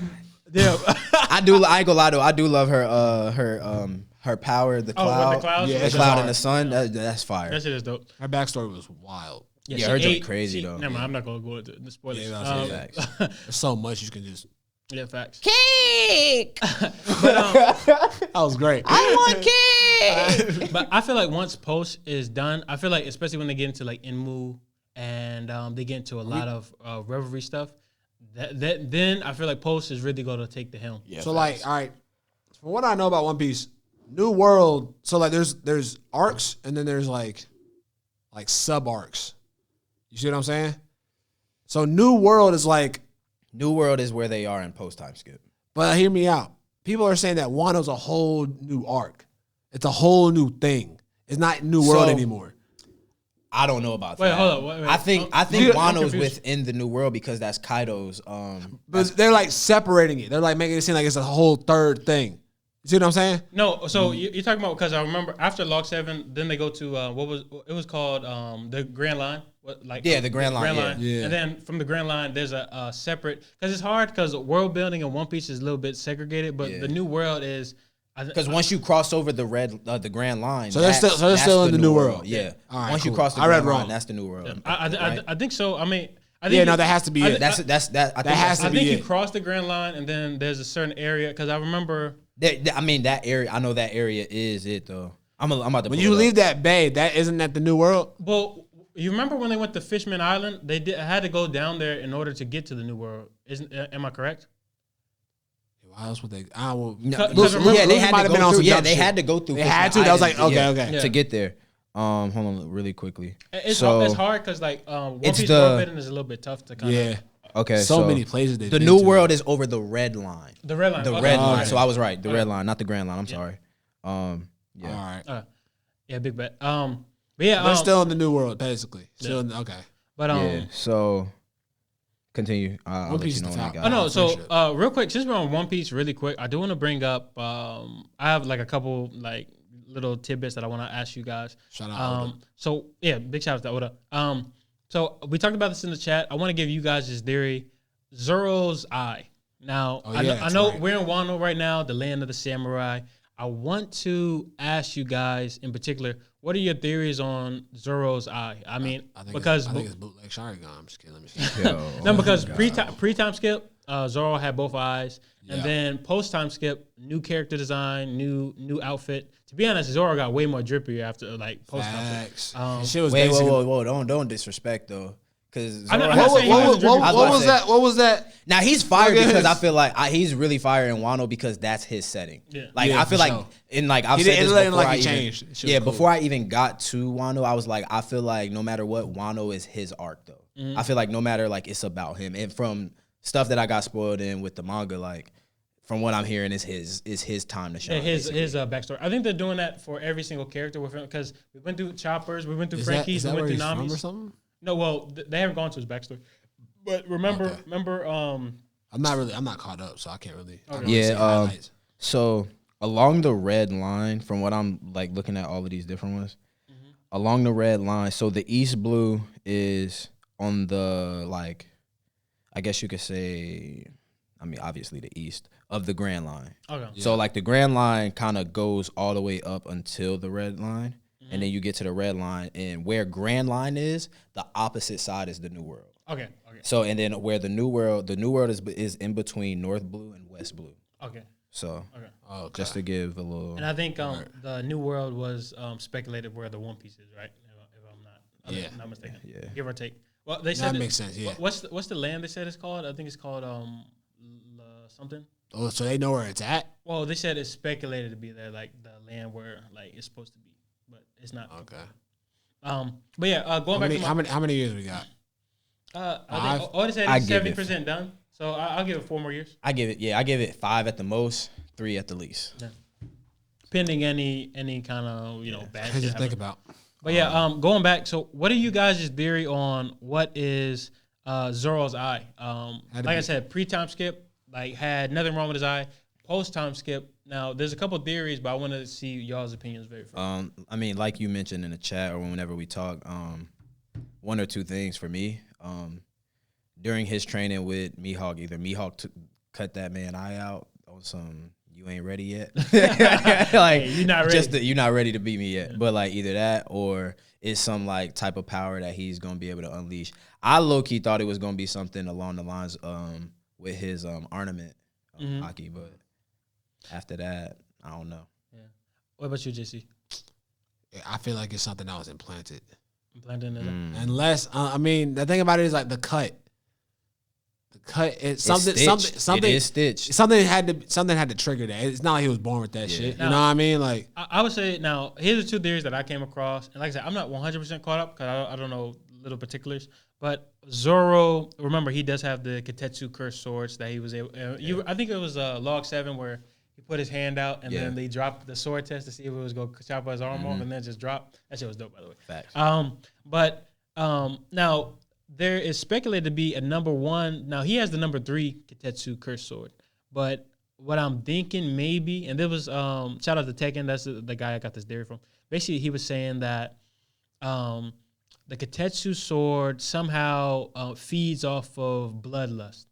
I ain't gonna lie though. I do love her power, the cloud. The clouds? Yeah, the cloud and the sun. That's fire. That shit is dope. Her backstory was wild. Yeah, her joke crazy though. Never mind, I'm not gonna go into the spoilers. Yeah, there's so much you can just. Yeah, facts. Cake. That was great. I want cake. But I feel like once Post is done, I feel like especially when they get into like Inmu and they get into a lot of revelry stuff, then I feel like Post is really going to take the helm. Yeah, so like, all right, from what I know about One Piece, New World. So like, there's arcs and then there's like sub arcs. You see what I'm saying? So New World is like. New World is where they are in post time skip. But hear me out. People are saying that Wano's a whole new arc. It's a whole new thing. It's not New World anymore. I don't know about that. Wait, hold on. Wait. I think Wano's within the New World because that's Kaido's. But they're like separating it. They're like making it seem like it's a whole third thing. You see what I'm saying? No. So you're talking about because I remember after Log 7, then they go to it was called the Grand Line. The Grand Line. Yeah. And then from the Grand Line, there's a separate because it's hard because world building in One Piece is a little bit segregated, but the New World is because once you cross over the Grand Line, so they're still in the New World. Yeah. Right, once you cross the Grand Line, that's the New World. Yeah. I think so. I mean. That has to be it. I think you cross the Grand Line and then there's a certain area because I remember. That area. I know that area is it though. I'm about to. When you leave that bay, that isn't that the New World. Well, you remember when they went to Fishman Island? They had to go down there in order to get to the New World. Am I correct? Why else would they? They had to go through. Yeah, they had to go through. They had to. That was like okay to get there. Hold on, really quickly. It's hard because like One Piece world building is a little bit tough to kind of. Okay, so many places. The New World is over the Red Line. The Red Line. The Red Line. So I was right. The Red Line, not the Grand Line. I'm sorry. Yeah. All right. Yeah, big bet. But yeah, they're still in the New World, basically. Still okay. But so continue. I'll let you know when I got. Oh no, so real quick, since we're on One Piece, really quick, I do want to bring up. I have like a couple like little tidbits that I want to ask you guys. Shout out Oda. So yeah, big shout out to Oda. So we talked about this in the chat. I want to give you guys this theory: Zoro's eye. Now I know we're in Wano right now, the land of the samurai. I want to ask you guys in particular, what are your theories on Zoro's eye? I mean, I think it's bootleg Sharingan. I'm just kidding. Let me see. No, because pre-time skip, Zoro had both eyes, and then post-time skip, new character design, new outfit. To be honest, Zoro got way more drippier after like post-time skip. Whoa, don't disrespect though. Cause what was that? Now he's fired because I feel like he's really fired in Wano because that's his setting. Yeah. Like I feel like in like I've said this before before I even got to Wano, I was like I feel like no matter what, Wano is his arc though. Mm-hmm. I feel like no matter like it's about him. And from stuff that I got spoiled in with the manga, like from what I'm hearing is his time to shine. Yeah, his backstory. I think they're doing that for every single character with him because we went through Choppers, we went through Frankie's, we went through Nami's or something. No, well, they haven't gone to his backstory. But remember, I'm not caught up, so I can't really. Okay. So along the red line, from what I'm like looking at all of these different ones, along the red line, so the East Blue is on the like, I guess you could say, I mean, obviously the east of the Grand Line. Okay. Yeah. So like the Grand Line kind of goes all the way up until the red line. And then you get to the red line, and where Grand Line is, the opposite side is the New World. Okay. So, and then where the New World is in between North Blue and West Blue. Okay. So, just to give a little. And I think the New World was speculated where the One Piece is, right? If I'm not mistaken. Yeah. Give or take. Well, they said that makes sense. Yeah. What's the land they said it's called? I think it's called something. Oh, so they know where it's at? Well, they said it's speculated to be there, like the land where like it's supposed to be. But it's not. Okay. But yeah, going back to how many years we got? I think Oda said it's 70% done. So I'll give it 4 more years. I give it 5 at the most, 3 at the least. Yeah. Pending any kind of bad shit. Just think about. But yeah, going back. So what are you guys' theory on what is Zoro's eye? Like I said, pre-time skip, like had nothing wrong with his eye. Post-time skip. Now, there's a couple theories, but I want to see y'all's opinions very first. I mean, like you mentioned in the chat or whenever we talk, 1 or 2 things for me. During his training with Mihawk, either Mihawk cut that man eye out on some you ain't ready yet. Like you're not ready. You're not ready to beat me yet. Yeah. But like either that or it's some like type of power that he's gonna be able to unleash. I low-key thought it was gonna be something along the lines with his ornament hockey, but after that, I don't know. Yeah. What about you, JC? I feel like it's something that was implanted. Implanted in it? Unless, I mean, the thing about it is like the cut. The cut, it's something. It is stitched. Something had to trigger that. It's not like he was born with that shit. Now, you know what I mean? Like I would say now, here's the 2 theories that I came across, and like I said, I'm not 100% caught up because I don't know little particulars. But Zoro, remember, he does have the Kitetsu cursed swords that he was able. I think it was Log 7 where he put his hand out and then they dropped the sword test to see if it was going to chop his arm off and then just drop. That shit was dope, by the way. Facts. But now there is speculated to be a number 1. Now he has the number 3 Kitetsu cursed sword. But what I'm thinking maybe, and there was shout out to Tekken, that's the guy I got this theory from. Basically, he was saying that the Kitetsu sword somehow feeds off of bloodlust.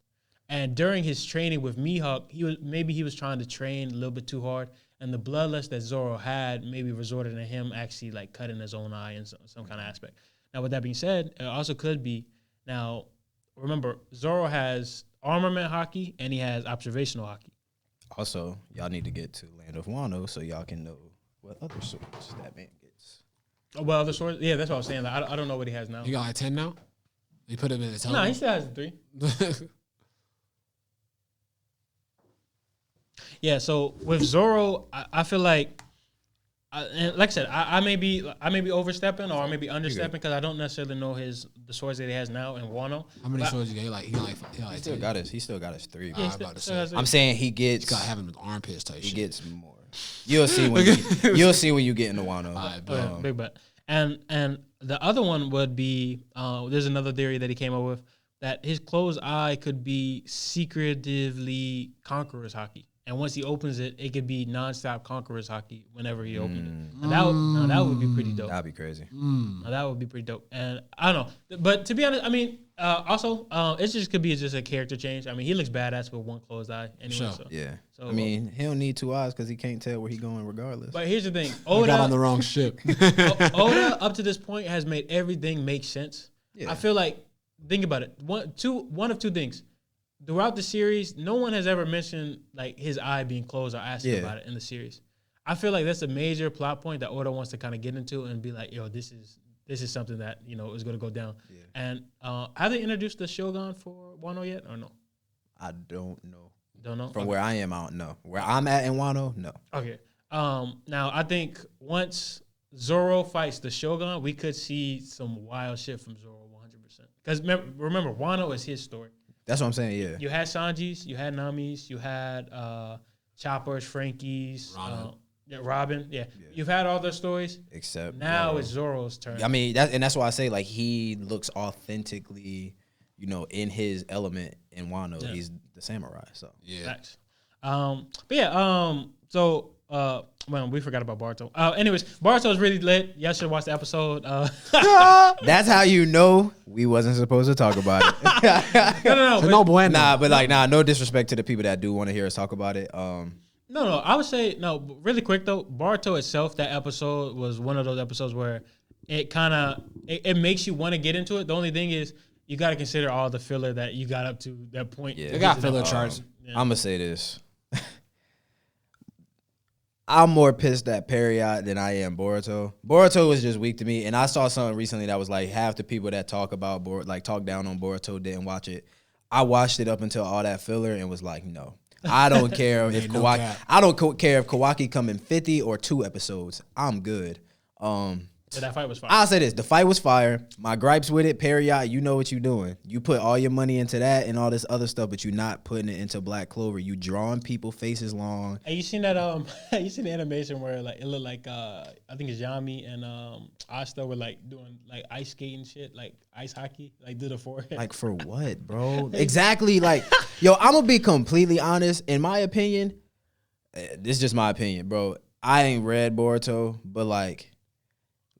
And during his training with Mihawk, he was trying to train a little bit too hard, and the bloodlust that Zoro had maybe resorted to him actually like cutting his own eye in some kind of aspect. Now, with that being said, it also could be. Now, remember, Zoro has armament hockey and he has observational hockey. Also, y'all need to get to Land of Wano so y'all can know what other swords that man gets. Oh, well, other swords? Yeah, that's what I was saying. Like, I don't know what he has now. He got like 10 now? You put him in the total? No, he still has 3. Yeah, so with Zoro, I feel like, and like I said, I may be overstepping or I may be understepping because I don't necessarily know the swords that he has now in Wano. How many swords you get? He still got his 3. Yeah, I'm saying he gets. He's got to have him with armpits type shit. He gets more. You'll see when you get into Wano. Big bet. And the other one would be there's another theory that he came up with that his closed eye could be secretively Conqueror's Haki. And once he opens it, it could be nonstop Conqueror's Haki whenever he opened it. And that would be pretty dope. That'd be crazy. That would be pretty dope. And I don't know. But to be honest, I mean, also, it just could be just a character change. I mean, he looks badass with one closed eye anyway. Sure. So, Yeah. So, I mean, he don't need two eyes because he can't tell where he's going regardless. But here's the thing. Oda got on the wrong ship. Oda, up to this point, has made everything make sense. Yeah. I feel like, think about it. One of two things. Throughout the series, no one has ever mentioned like his eye being closed or asked about it in the series. I feel like that's a major plot point that Oda wants to kind of get into and be like, yo, this is something that, you know, is going to go down. Yeah. And have they introduced the Shogun for Wano yet or no? I don't know. Don't know? From where I am, I don't know. Where I'm at in Wano, no. Okay. Now, I think once Zoro fights the Shogun, we could see some wild shit from Zoro 100%. Because remember, Wano is his story. That's what I'm saying, yeah. You had Sanji's, you had Nami's, you had Chopper's, Frankie's, Robin. Yeah. You've had all those stories. Except now it's Zoro's turn. I mean, that's why I say like he looks authentically, you know, in his element in Wano. Yeah. He's the samurai. So yeah. Nice. But yeah. So well, we forgot about Boruto. Anyways, Boruto is really lit. Y'all should watch the episode. That's how you know we wasn't supposed to talk about it. No. No bueno. No disrespect to the people that do want to hear us talk about it. No. I would say no. Really quick though, Boruto itself, that episode was one of those episodes where it kind of it makes you want to get into it. The only thing is you got to consider all the filler that you got up to that point. Yeah, they got filler charts. I'm gonna say this. I'm more pissed at Period than I am Boruto. Boruto was just weak to me, and I saw something recently that was like half the people that talk about talk down on Boruto didn't watch it. I watched it up until all that filler and was like, no, I don't care if Kawaki. I don't care if Kawaki come in 50 or 2 episodes. I'm good. So that fight was fire. I'll say this: the fight was fire. My gripes with it, Period. You know what you're doing. You put all your money into that and all this other stuff, but you're not putting it into Black Clover. You drawing people faces long. Hey, you seen that? You seen the animation where like it looked like I think it's Yami and Asta were like doing like ice skating shit, like ice hockey, like do the forehead. Like for what, bro? Exactly. Like, yo, I'm gonna be completely honest. In my opinion, this is just my opinion, bro. I ain't read Boruto, but like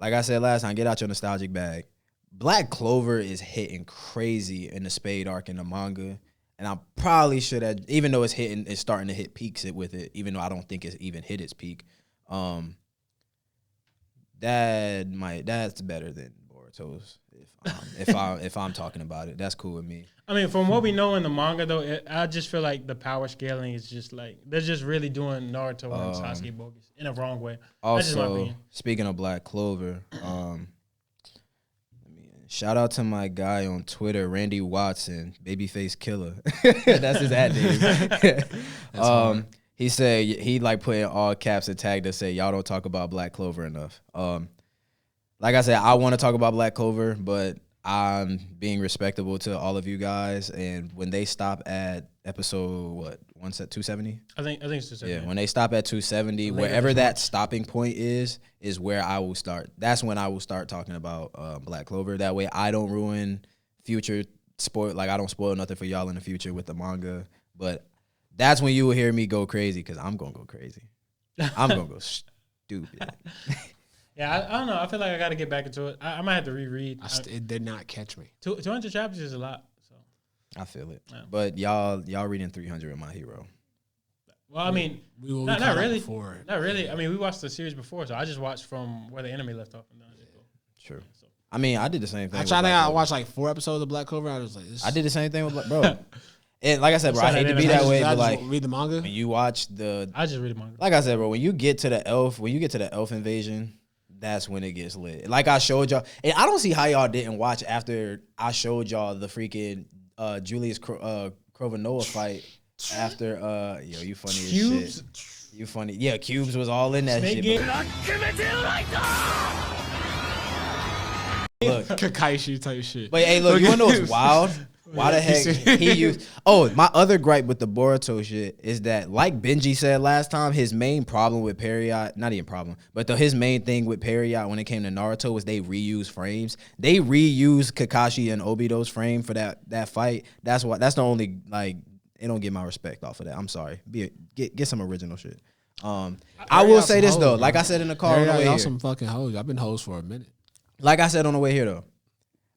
I said last time, get out your nostalgic bag. Black Clover is hitting crazy in the Spade arc in the manga. And I probably should have, even though it's starting to hit peaks with it, even though I don't think it's even hit its peak. That's better than Boruto's if I'm talking about it. That's cool with me. I mean, from what we know in the manga though, I just feel like the power scaling is just like they're just really doing Naruto and Sasuke bogus in a wrong way. That's just my opinion. Speaking of Black Clover, shout out to my guy on Twitter, Randy Watson, Babyface Killer. That's his ad name. He said he like put in all caps and tagged to say y'all don't talk about Black Clover enough. Like I said, I want to talk about Black Clover, but I'm being respectable to all of you guys. And when they stop at episode, once at 270? I think it's 270. Yeah, when they stop at 270, wherever that stopping point is where I will start. That's when I will start talking about Black Clover. That way I don't ruin future I don't spoil nothing for y'all in the future with the manga. But that's when you will hear me go crazy, because I'm going to go crazy. I'm going to go stupid. Yeah, I don't know. I feel like I got to get back into it. I might have to reread. It did not catch me. 200 chapters is a lot. So I feel it. Yeah. But y'all reading 300 of My Hero. Well, I mean, not really. Not really. I mean, we watched the series before, so I just watched from where the anime left off. True. So. I mean, I did the same thing. I watched like 4 episodes of Black Clover. I was like, I did the same thing with Black, bro. And like I said, bro, I hate to be that way, but like read the manga. When you watch I just read the manga. Like I said, bro, when you get to the elf invasion, that's when it gets lit. Like I showed y'all, and I don't see how y'all didn't watch after I showed y'all the freaking Julius Krovanoa fight. After you funny Cubes? As shit. You funny. Yeah, Cubes was all in that shit. Look, Kakaishi type shit. But hey, look, you wanna know what's wild? Why the heck he used? Oh, my other gripe with the Boruto shit is that, like Benji said last time, his main problem with Period, not even problem, but his main thing with Period when it came to Naruto was they reuse frames. They reused Kakashi and Obito's frame for that fight. That's the only like they don't get my respect off of that. I'm sorry. Get some original shit. I will say this though, like I said in the car on the way here, some fucking hoes. I've been hoes for a minute. Like I said on the way here though.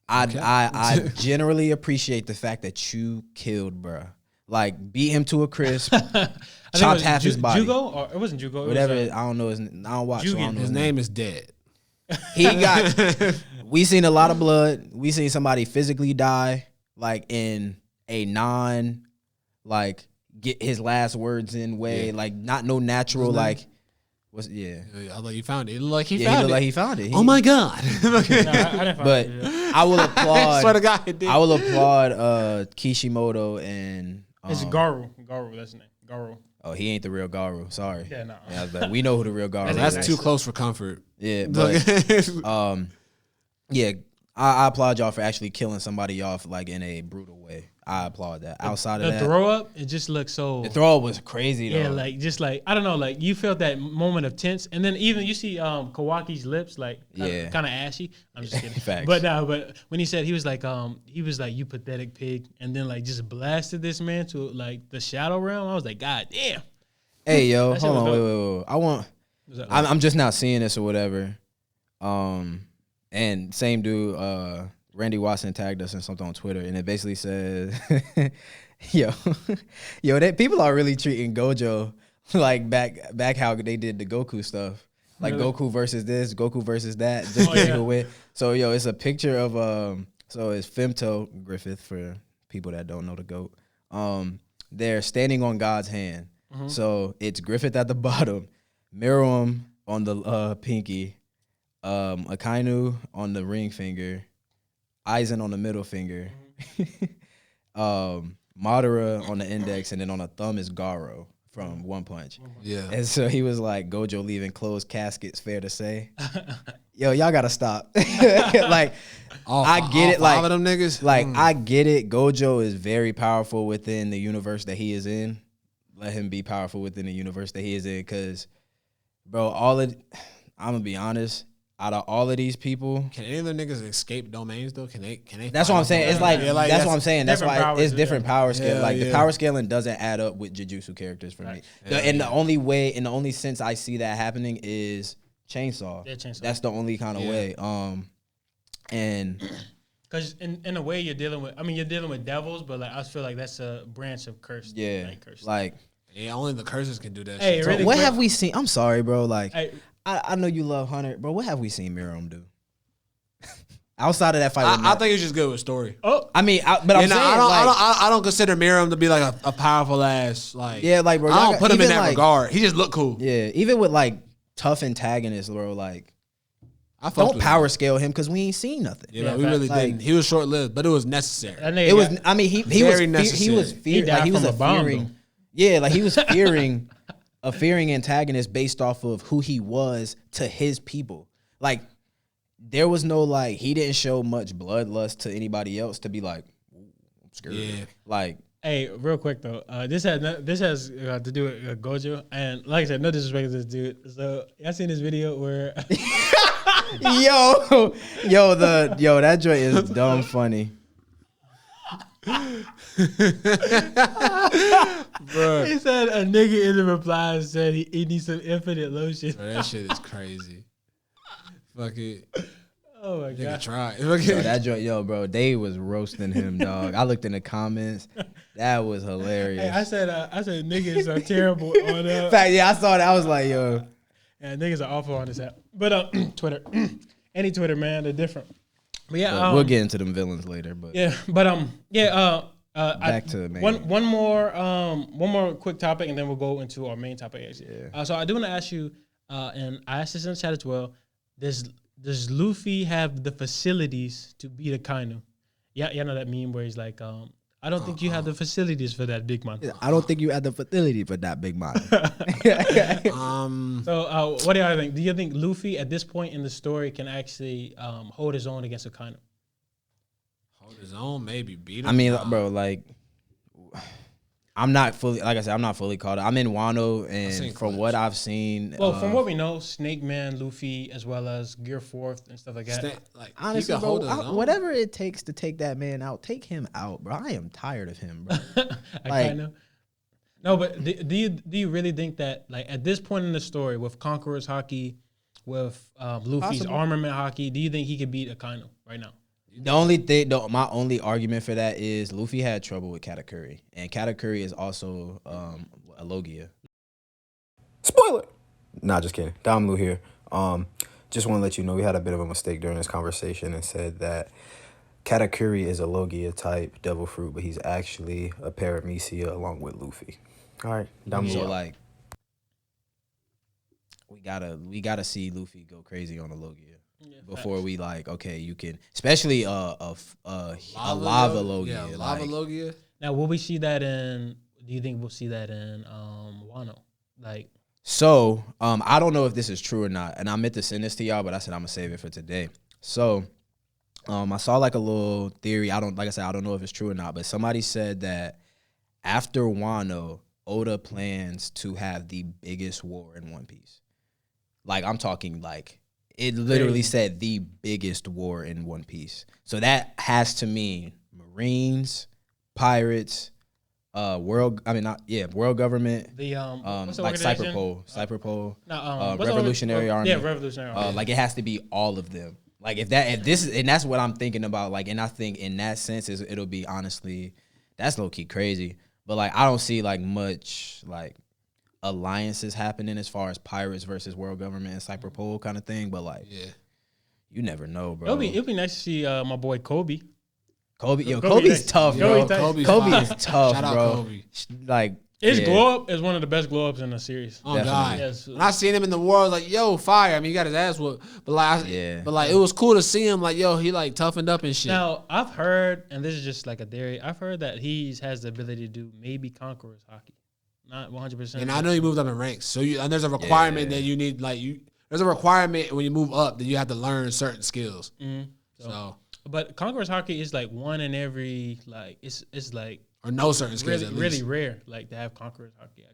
I generally appreciate the fact that you killed bruh. Like beat him to a crisp, chopped half his body. Jugo or it wasn't Jugo. Whatever. I don't know. I don't watch. So I don't know his name is dead. He got. We seen a lot of blood. We seen somebody physically die, like in a like get his last words in way, like not no natural like. I like you found it. It looked like he found it. Oh my god! No, I didn't find But it. I will applaud. Swear to God, it did. I will applaud Kishimoto and. It's Garu. Garu, that's his name. Garu. Oh, he ain't the real Garu. Sorry. Yeah, no. Yeah, I was like, we know who the real Garu is. That's too close for comfort. Yeah, but yeah, I applaud y'all for actually killing somebody off like in a brutal way. I applaud that. Outside of that, the throw up, it just looks so. The throw up was crazy though. Yeah, like just like I don't know, like you felt that moment of tense, and then even you see Kawaki's lips like kind of ashy. I'm just kidding. Facts. But when he said he was like you pathetic pig, and then like just blasted this man to like the shadow realm. I was like, God damn. Hey yo, hold on, wait. I'm just not seeing this or whatever. And same dude, Randy Watson tagged us in something on Twitter, and it basically says, yo, that people are really treating Gojo like back how they did the Goku stuff, like really? Goku versus this, Goku versus that, just to win. So yo, it's a picture of so it's Femto Griffith for people that don't know the GOAT. They're standing on God's hand, so it's Griffith at the bottom, Miram on the pinky, Akainu on the ring finger. Aizen on the middle finger, Madara on the index, and then on the thumb is Garo from One Punch. Yeah. And so he was like, Gojo leaving closed caskets, fair to say. Yo, y'all gotta stop. Like, I get it. Like, of them niggas. Like, I get it. Gojo is very powerful within the universe that he is in. Let him be powerful within the universe that he is in. Because, bro, I'm gonna be honest. Out of all of these people, can any of them niggas escape domains though? Can they? That's what I'm saying. It's like, that's what I'm saying. That's why it's different power scale. Like the power scaling doesn't add up with Jujutsu characters for me. The only sense I see that happening is Chainsaw. Yeah, Chainsaw. That's the only kind of way. And because in a way you're dealing with devils, but like I feel like that's a branch of curse. Yeah, like only the curses can do that. Hey, shit. really what have we seen? I'm sorry, bro. Like. I know you love Hunter, bro. What have we seen Miram do? Outside of that fight, I think it's just good with story. Oh, I mean, I'm saying I don't consider Miram to be like a powerful ass like. Yeah, like bro, I don't put him in that regard. He just look cool. Yeah, even with like tough antagonists, bro. Like, don't power scale him because we ain't seen nothing. Yeah, we really didn't. He was short lived, but it was necessary. It was. I mean, he was fearing. Like he was fearing. Yeah, like he was fearing. A fearing antagonist based off of who he was to his people. Like, there was no, like, he didn't show much bloodlust to anybody else to be like, I'm scared. Yeah. Like, hey, real quick though, this has to do with Gojo, and like I said, no disrespect to this dude. So y'all seen this video where, that joint is dumb funny. Bro. He said a nigga in the replies said he needs some infinite lotion. Bro, that shit is crazy. Fuck it. Oh my god. Try. That joint, bro, they was roasting him, dog. I looked in the comments. That was hilarious. Hey, I said niggas are terrible on fact, yeah, I saw that. I was like, yo. Yeah, niggas are awful on this app. But Twitter. Any Twitter, man, they're different. But yeah, we'll get into them villains later. But back to the main. One more quick topic, and then we'll go into our main topic. Yeah. So I do want to ask you, and I asked this in the chat as well. Does Luffy have the facilities to beat Akainu? Yeah, you know that meme where he's like, I don't think you have the facilities for that big man. I don't think you have the facility for that big man. So what do you think? Do you think Luffy at this point in the story can actually hold his own against Akainu? Hold his own, maybe beat him. I mean, bro, like I'm not fully, like I said, I'm not fully caught up. I'm in Wano, and from what I've seen, well, from what we know, Snake Man, Luffy, as well as Gear 4th and stuff like that. Honestly, bro, whatever it takes to take that man out, take him out, bro. I am tired of him, bro. I kind of. No, but do you really think that, like, at this point in the story, with Conqueror's Haki, with Luffy's armament Haki, do you think he could beat Akainu right now? The only thing, my only argument for that is Luffy had trouble with Katakuri, and Katakuri is also a Logia. Spoiler! Nah, just kidding. Domlu here. Just want to let you know we had a bit of a mistake during this conversation and said that Katakuri is a Logia type devil fruit, but he's actually a Paramecia along with Luffy. All right, Domlu. So like, we gotta see Luffy go crazy on a Logia. Yeah, before we like, okay, you can, especially a lava Logia. Yeah, lava Logia. Now, will we see that in? Do you think we'll see that in Wano? Like, so I don't know if this is true or not, and I meant to send this to y'all, but I said I'm gonna save it for today. So, I saw like a little theory. I don't know if it's true or not, but somebody said that after Wano, Oda plans to have the biggest war in One Piece. Like, I'm talking like. It literally said the biggest war in One Piece. So that has to mean Marines, pirates, world government. The what's the like Cyberpole, Revolutionary Army. Yeah, Revolutionary Army. Like it has to be all of them. Like if this is, and that's what I'm thinking about. Like, and I think in that sense it'll be, honestly, that's low key crazy. But like I don't see like much like alliances happening as far as pirates versus world government and Cyberpole kind of thing, but like, you never know, bro. It'll be nice to see my boy Kobe. Kobe's tough, bro. Kobe is tough, Shout out bro. Kobe. Like his glow up is one of the best glow ups in the series. Oh God! Yes. When I seen him in the war, I was like, "Yo, fire!" I mean, he got his ass whooped, but like, it was cool to see him. Like, yo, he like toughened up and shit. Now I've heard, and this is just like a theory, I've heard that he has the ability to do maybe Conqueror's Haki. Not 100%. And I know you moved up in ranks, so and there's a requirement that you need. Like there's a requirement when you move up that you have to learn certain skills. Mm-hmm. So, but Conqueror's Haki is like one in every it's like or no certain skills. Really rare, like to have Conqueror's Haki.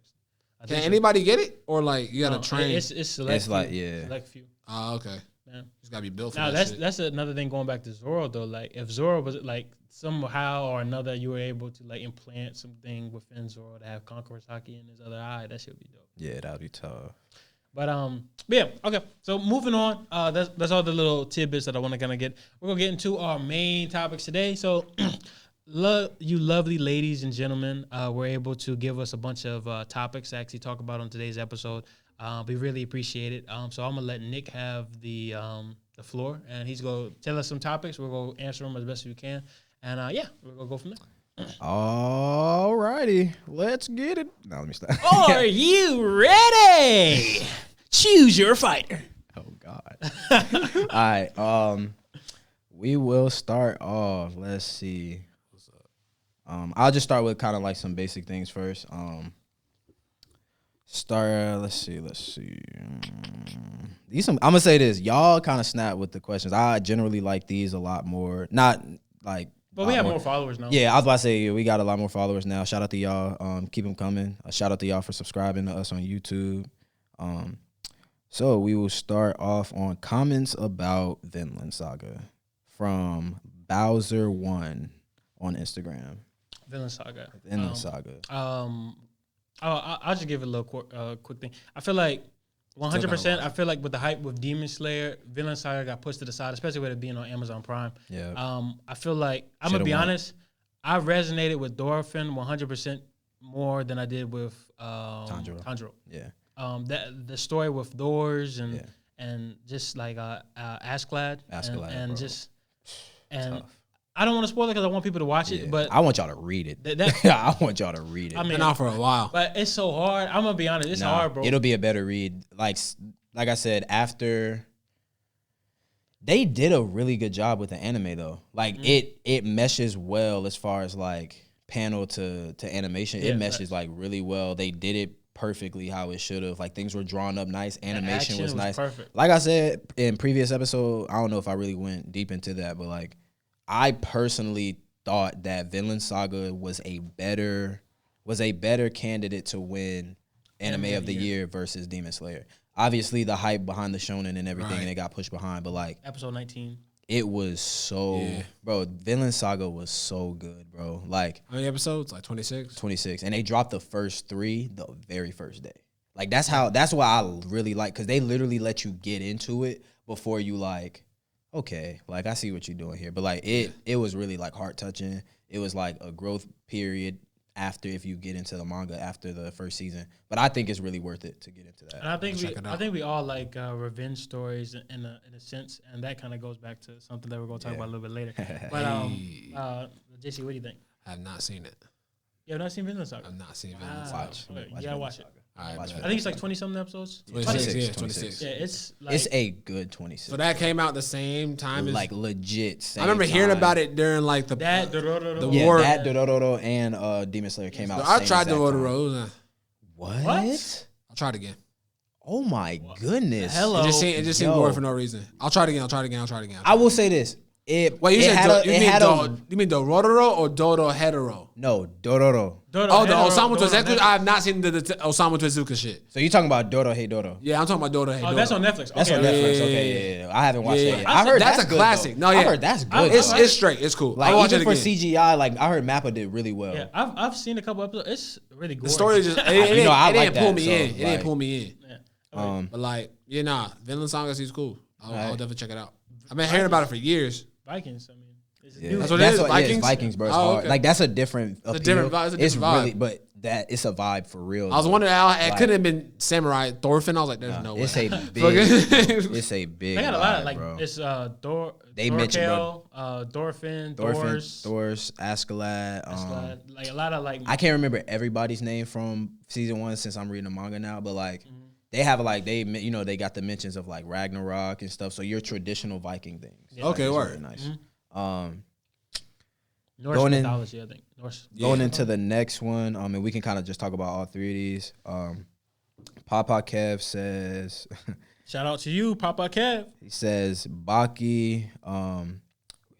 Actually, can anybody get it, or like you gotta train? It's select. It's like select few. Oh, okay. Yeah. It's gotta be built for now, that. That's another thing going back to Zoro though. Like if Zoro was like somehow or another you were able to like implant something within Zoro to have Conqueror's Haki in his other eye, that should be dope. Yeah, that would be tough. But yeah, okay. So moving on, that's all the little tidbits that I want to kind of get. We're gonna get into our main topics today. So, you lovely ladies and gentlemen, were able to give us a bunch of topics to actually talk about on today's episode. We really appreciate it. So I'm gonna let Nick have the floor, and he's gonna tell us some topics. We're gonna answer them as best as we can, and we're gonna go from there. All righty, let's get it. Now let me stop. Are you ready? Choose your fighter. Oh God. All right. We will start off. Let's see. What's up? I'll just start with kind of like some basic things first. Let's see. I'm gonna say this. Y'all kind of snap with the questions. I generally like these a lot more. Not like. But we have more followers now. Yeah, I was about to say we got a lot more followers now. Shout out to y'all. Keep them coming. Shout out to y'all for subscribing to us on YouTube. So we will start off on comments about Vinland Saga from Bowser1 on Instagram. Vinland Saga. I'll just give it a little quick thing. I feel like 100%. I feel like with the hype with Demon Slayer, Vinland Saga got pushed to the side, especially with it being on Amazon Prime. Yeah. I feel like I'm gonna be honest. I resonated with Thorfinn 100% more than I did with Tanjiro. Yeah. That the story with Doors and just like Askeladd and just and. Tough. I don't want to spoil it because I want people to watch it, but I want y'all to read it. I want y'all to read it. I mean, been out for a while, but it's so hard. I'm gonna be honest, it's hard, bro. It'll be a better read. Like I said, after they did a really good job with the anime though. Like it meshes well as far as like panel to animation. It meshes like really well. They did it perfectly how it should have. Like things were drawn up nice. Animation was nice. Perfect. Like I said in previous episode, I don't know if I really went deep into that, but like. I personally thought that Vinland Saga was a better candidate to win Anime of the Year versus Demon Slayer. Obviously, the hype behind the shonen and everything, and it got pushed behind. But like episode 19, it was bro. Vinland Saga was so good, bro. Like how many episodes? Like 26. 26, and they dropped the first 3 the very first day. Like that's what I really like, because they literally let you get into it before you like, okay, like I see what you're doing here. But like it was really like heart touching. It was like a growth period after, if you get into the manga after the first season. But I think it's really worth it to get into that. And I think we all like revenge stories in a sense, and that kind of goes back to something that we're going to talk about a little bit later. But JC, what do you think? I have not seen it. You have not seen Vinland Saga? I've not seen Vinland Saga. You gotta watch it. All right, I think it's like 20-something episodes. 26. Yeah, it's a good 26. So that came out the same time as like legit. Same I remember hearing about it during like the war. That Dororo and Demon Slayer came out. I tried Dororo. What? I'll try it again. Oh my goodness! Hello. It just seemed boring for no reason. I'll try it again. I will say this. You mean Dororo or Dorohedoro? No, Dororo. The Osamu Tezuka. I have not seen the Osamu Tezuka shit. So you're talking about Doro? Yeah, I'm talking about Doro. Oh, that's on Netflix. That's on Netflix. Okay, yeah. I haven't watched that yet. I heard that's a classic. No, yeah, I heard that's good. It's straight. It's cool. Like even for CGI, like I heard Mappa did really well. Yeah, I've seen a couple episodes. It's really good. The story just it didn't pull me in. It didn't pull me in. Yeah. But like, Vinland Saga is cool. I'll definitely check it out. I've been hearing about it for years. Vikings. I mean. That's what it is. Vikings. Yeah, Vikings, bro. It's hard. Like that's a different. It's a different vibe. Really, but it's a vibe for real. I was wondering how it couldn't have been Samurai Thorfinn. I was like, there's no way. It's a big. It's a big. They got a lot of like bro. it's They mentioned Thorfinn, Thors, Askeladd. Like a lot of like. I can't remember everybody's name from season 1 since I'm reading the manga now, but like. They have like they got the mentions of like Ragnarok and stuff. So your traditional Viking things. Yeah. Okay, word. Really nice. Norse mythology, I think. Going into the next one, and we can kind of just talk about all 3 of these. Papa Kev says, shout out to you, Papa Kev. He says Baki.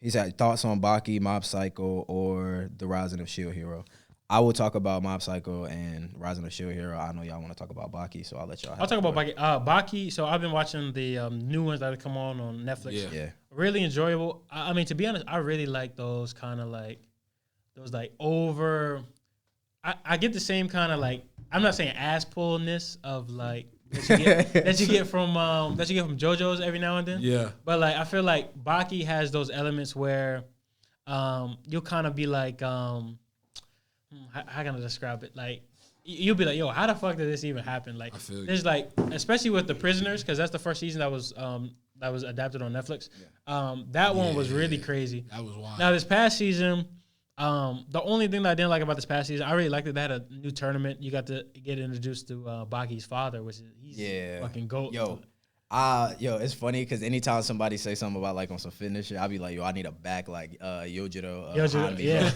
He's had thoughts on Baki, Mob Psycho, or The Rising of Shield Hero. I will talk about Mob Psycho and Rising of Shield Hero. I know y'all want to talk about Baki, so I'll let y'all. I'll talk about Baki. Baki. So I've been watching the new ones that have come on Netflix. Yeah. Really enjoyable. I mean, to be honest, I really like those kind of like those like over. I get the same kind of like, I'm not saying ass pullness of like that you get from JoJo's every now and then. Yeah. But like I feel like Baki has those elements where you'll kind of be like how can I describe it? Like, you'll be like, yo, how the fuck did this even happen? Like, there's like, especially with The Prisoners, because that's the first season that was adapted on Netflix. That one was really crazy. That was wild. Now, this past season, the only thing that I didn't like about this past season, I really liked that they had a new tournament. You got to get introduced to Baki's father, which is he's fucking GOAT. It's funny because anytime somebody say something about like on some fitness shit, I'll be like, yo, I need a back like Yojiro.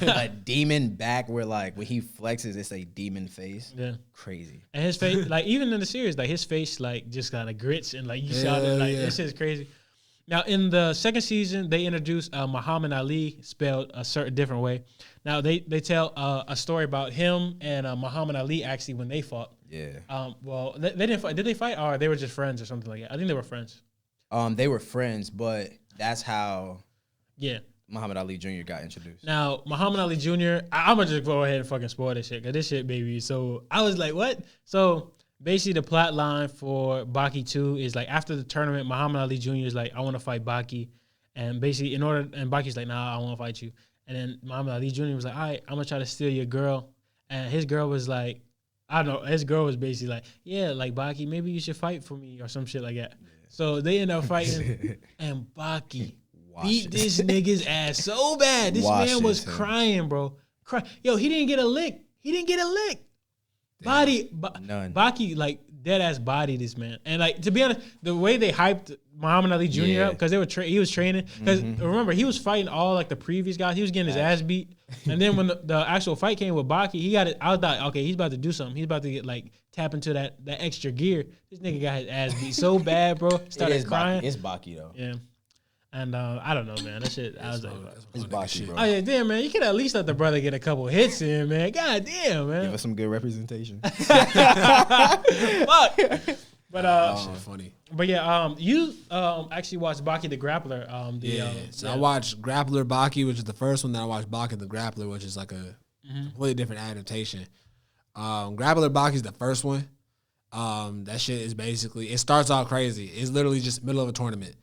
A demon back where like when he flexes, it's a demon face. Yeah, crazy. And his face, like even in the series, like his face like just kind of grits and like you saw it, like this is crazy. Now in the second season, they introduced Muhammad Ali spelled a certain different way. Now they tell a story about him and Muhammad Ali actually when they fought. Yeah. Well, they didn't fight. Did they fight, or they were just friends, or something like that? I think they were friends. They were friends, but that's how. Yeah. Muhammad Ali Jr. got introduced. Now, Muhammad Ali Jr. I'm gonna just go ahead and fucking spoil this shit, cause this shit, baby. So I was like, what? So basically, the plot line for Baki 2 is like after the tournament, Muhammad Ali Jr. is like, I want to fight Baki, and basically and Baki's like, nah, I want to fight you. And then Muhammad Ali Jr. was like, all right, I'm gonna try to steal your girl, and his girl was like. I don't know. His girl was basically like, yeah, like, Baki, maybe you should fight for me or some shit like that. Yeah. So they end up fighting, and Baki beat this nigga's ass so bad. This man was crying, bro. Yo, he didn't get a lick. None. Baki, like, dead ass body this man. And, like, to be honest, the way they hyped Muhammad Ali Jr. up, because he was training. Because remember, he was fighting all, like, the previous guys. He was getting his ass beat. And then when the actual fight came with Baki, he got it. I was like, okay, he's about to do something. He's about to get like tap into that extra gear. This nigga got his ass beat so bad, bro. Started crying. It's Baki though. Yeah. And I don't know, man. That shit, I was like, it's boxy, bro. Oh yeah, damn, man. You could at least let the brother get a couple hits in, man. God damn, man. Give us some good representation. Fuck. But shit funny. But yeah, you actually watched Baki the Grappler. So I watched Grappler Baki, which is the first one. Then I watched Baki the Grappler, which is like a completely different adaptation. Grappler Baki is the first one. That shit is basically, it starts out crazy. It's literally just middle of a tournament.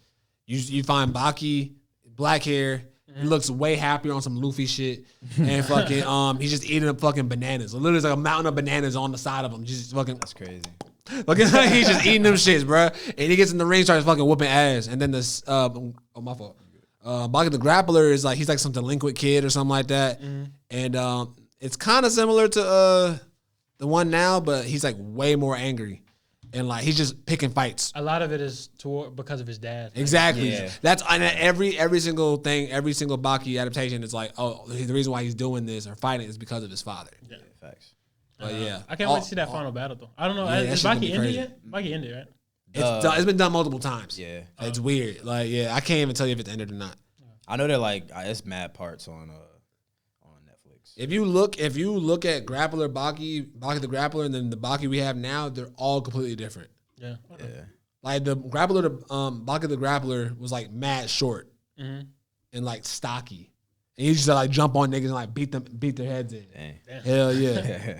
You find Baki, black hair. He looks way happier on some Luffy shit, and fucking he's just eating up fucking bananas. Literally, it's like a mountain of bananas on the side of him. Just fucking. That's crazy. Fucking, he's just eating them shits, bro. And he gets in the ring, starts fucking whooping ass. And then this, my fault. Baki the Grappler is like, he's like some delinquent kid or something like that. And it's kind of similar to the one now, but he's like way more angry. And like he's just picking fights. A lot of it is because of his dad. Exactly. Yeah. That's every single thing, every single Baki adaptation is like, oh, the reason why he's doing this or fighting is because of his father. Yeah, facts. But yeah, I can't wait to see that final battle though. I don't know. Is Baki ended yet? Baki ended, right? It's been done multiple times. Yeah, it's weird. Like, yeah, I can't even tell you if it's ended or not. I know they're like it's mad parts on Netflix. If you look at Grappler Baki the Grappler, and then the Baki we have now, they're all completely different. Yeah. Yeah. Like the Grappler, Baki the Grappler was like mad short and like stocky. And he used to like jump on niggas and like beat their heads in. Dang. Hell yeah.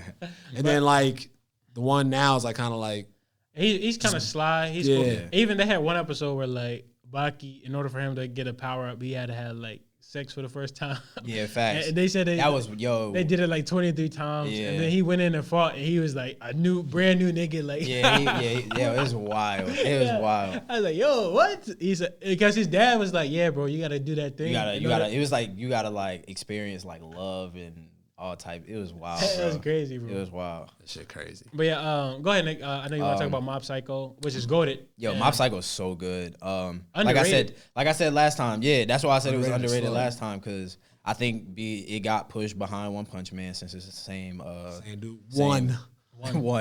And then like the one now is like kind of like he's kind of sly. He's yeah. cool. Even they had one episode where like Baki, in order for him to get a power up, he had to have like sex for the first time. Yeah, facts. And they said they did it like 23 times. Yeah. And then he went in and fought, and he was like a brand new nigga. Like it was wild. It was wild. I was like, yo, what? He said because his dad was like, yeah, bro, you gotta do that thing. You gotta. It was like you gotta like experience like love and all type. It was wild. It was crazy, bro. It was wild. that shit crazy. But yeah, go ahead, Nick. I know you want to talk about Mob Psycho, which is goated. Yo, Mob Psycho is so good. Underrated. Like I said last time. Yeah, that's why I said it was underrated slow. last time because I think it got pushed behind One Punch Man since it's the same. Same dude. One.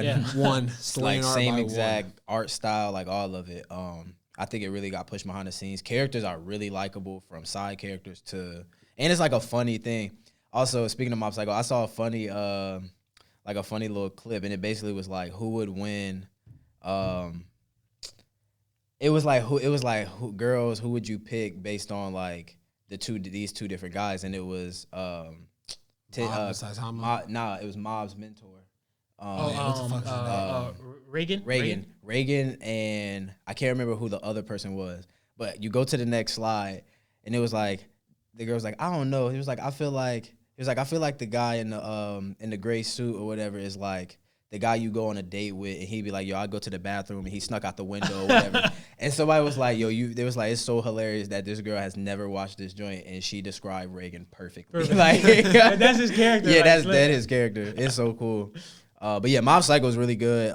Yeah. One. Like same exact art style, like all of it. I think it really got pushed behind the scenes. Characters are really likable from side characters to, and it's like a funny thing. Also, speaking of Mob Psycho, I saw a funny little clip, and it basically was like, who would win? It was like girls, who would you pick based on like these two different guys, and it was it was Mob's mentor. Reagan, and I can't remember who the other person was, but you go to the next slide, and it was like the girl was like, I don't know. He was like, I feel like the guy in the gray suit or whatever is like the guy you go on a date with, and he'd be like, yo, I go to the bathroom, and he snuck out the window or whatever. And somebody was like, yo, they was like, it's so hilarious that this girl has never watched this joint, and she described Reagan perfectly. Like, that's his character. Yeah, like, that's his character. It's so cool. But yeah, Mob Psycho is really good.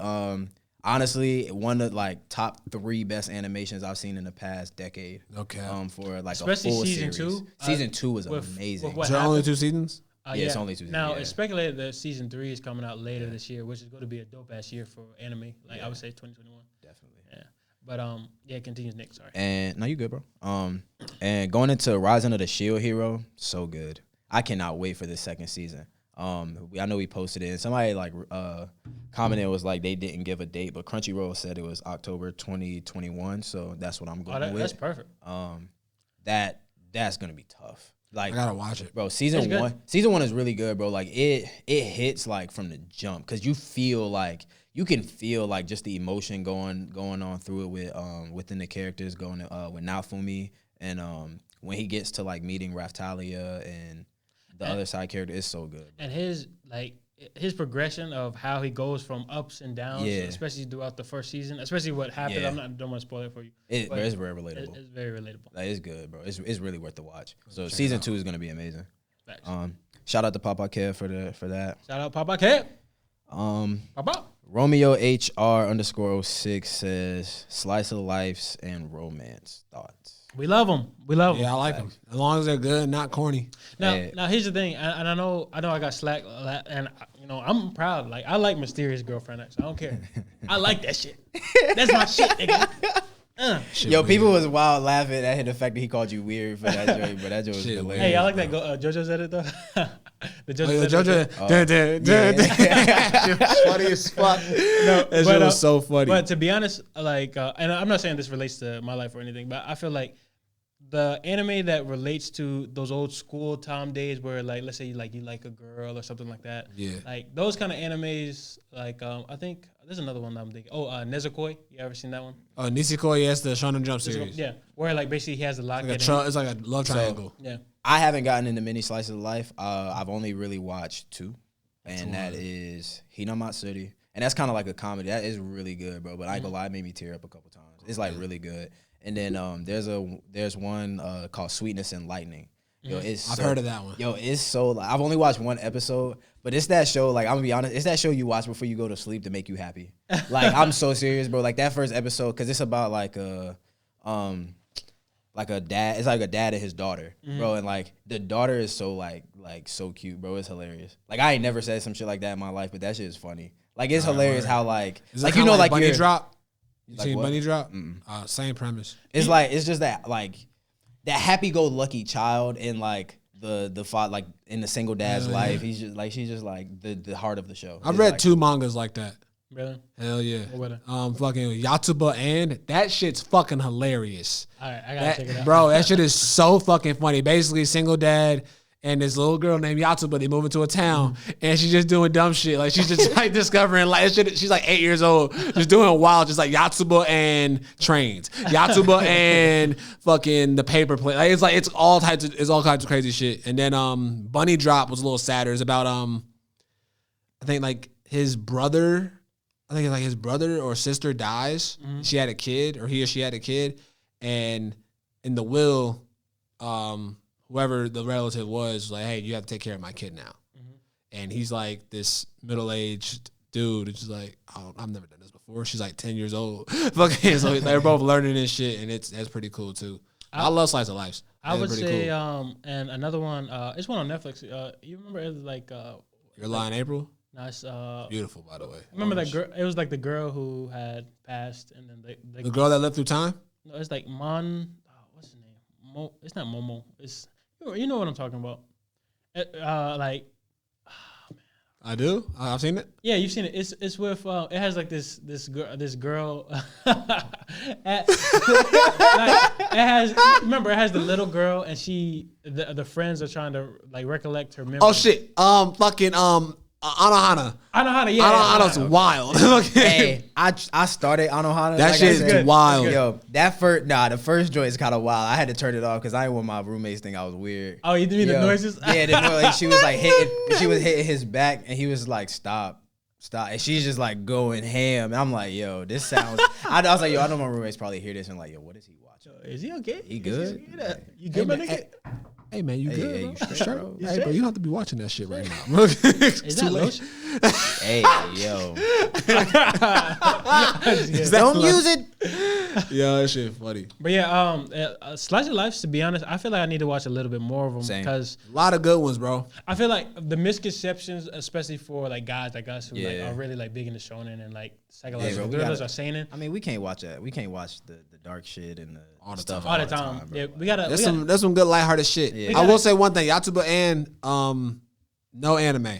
Honestly, one of like top 3 best animations I've seen in the past decade. Okay. For like especially a full season series. 2. Season 2 was amazing. Is there only 2 seasons? Yeah, it's only 2 seasons. Now yeah. it's speculated that season 3 is coming out later this year, which is going to be a dope ass year for anime. Like I would say 2021. Definitely. Yeah. But yeah, continues Nick. Sorry. And no, you good, bro. And going into Rising of the Shield Hero, so good. I cannot wait for this second season. I know we posted it, and somebody like commented, was like they didn't give a date, but Crunchyroll said it was October 2021, so that's what I'm going with. That's perfect. That's gonna be tough. Like I gotta watch it, bro. Season 1 is really good, bro. Like it hits like from the jump because you can feel like just the emotion going on through it with within the characters with Naofumi, and when he gets to like meeting Raftalia and the other side character is so good. And his progression of how he goes from ups and downs, especially throughout the first season, especially what happened. Yeah. Don't want to spoil it for you. It's very relatable. It's very relatable. Like, it's good, bro. It's really worth the watch. So season 2 is gonna be amazing. Facts. Shout out to Papa Kev for that. Shout out Papa Kev. Papa. Romeo HR_06 says slice of lives and romance thoughts. We love them. Yeah, I like them. As long as they're good, not corny. Now here's the thing, and I know I got slack, and I'm proud. Like I like Mysterious Girlfriend X. I don't care. I like that shit. That's my shit, nigga. Yo, people was wild laughing at the fact that he called you weird for that joke, but that joke was hilarious. Hey, I like that JoJo's edit though. The JoJo. Funny as fuck. No, that shit was so funny. But to be honest, like, and I'm not saying this relates to my life or anything, but I feel like the anime that relates to those old school time days where, like, let's say you like a girl or something like that. Yeah. Like those kind of animes, like I think there's another one that I'm thinking. Oh, Nezuko. You ever seen that one? Oh, Nisekoi, yes, the Shonen Jump series. Yeah, where like basically he has a locket. It's like a love triangle. Yeah. I haven't gotten into many slices of life. I've only really watched 2, and that is Hinamatsuri. And that's kind of like a comedy. That is really good, bro. But I ain't gonna lie, it made me tear up a couple times. It's like really good. And then there's one called Sweetness and Lightning. Yo, I've heard of that one. Yo, it's so I've only watched one episode, but it's that show. Like I'm gonna be honest, it's that show you watch before you go to sleep to make you happy. Like I'm so serious, bro. Like that first episode, because it's about like a dad. It's like a dad and his daughter, bro. And like the daughter is so like so cute, bro. It's hilarious. Like I ain't never said some shit like that in my life, but that shit is funny. Like it's hilarious how like you know like Bunny Drop. You like seen what? Bunny Drop? Same premise. It's like it's just that like that happy-go-lucky child in like the thought like in the single dad's life. He's just like she's just like the heart of the show. I've read 2 mangas like that. Really? Hell yeah. What Fucking Yatsuba and that shit's fucking hilarious. All right, I gotta check it out. Bro, that shit is so fucking funny. Basically, single dad and this little girl named Yatsuba, they move into a town and she's just doing dumb shit. Like she's just like discovering like shit. She's like 8 years old, just doing wild, just like Yatsuba and trains, Yatsuba and fucking the paper plate. Like it's all kinds of crazy shit. And then Bunny Drop was a little sadder. It's about I think like his brother. I think it's like his brother or sister dies. She had a kid, or he or she had a kid, and in the will, whoever the relative was like, "Hey, you have to take care of my kid now." And he's like this middle-aged dude. It's just like, "Oh, I've never done this before." She's like 10 years old. Fucking, so they're both learning this shit, and that's pretty cool too. I love slice of life. I would say, cool. And another one, it's one on Netflix. You remember it was like Your Lie in April? Nice. Beautiful, by the way. Remember that girl? It was like the girl who had passed, and then the girl that lived through time. No, it's like what's his name? It's not Momo. It's you know what I'm talking about. I do. I've seen it. Yeah, you've seen it. It's with it has like this girl. It has the little girl, and the friends are trying to like recollect her memory. Oh shit. Fucking Anohana. Anohana, yeah. Anohana's wild. Hey, I started Anohana. That shit is wild. Yo, the first joint is kind of wild. I had to turn it off because I didn't want my roommates think I was weird. Oh, you mean the noises? Yeah, she was like hitting his back, and he was like, stop. And she's just like going ham. And I'm like, yo, this sounds. I was like, yo, I know my roommates probably hear this and like, yo, what is he watching? Is he okay? He good? You good, my nigga? Hey man, you good? Hey, you straight, bro? Hey, bro, you don't have to be watching that shit right now. Is that lotion? Hey, yo. Don't use it. Yeah, that shit funny. But yeah, Slice of Life, to be honest, I feel like I need to watch a little bit more of them because a lot of good ones, bro. I feel like the misconceptions, especially for like guys like us who like are really like big into shonen and like psychological thrillers are seinen. I mean, we can't watch that. We can't watch the dark shit and all the stuff all the time. Yeah, we gotta. That's some good lighthearted shit. Yeah. I will say one thing: Yatsuba and no anime.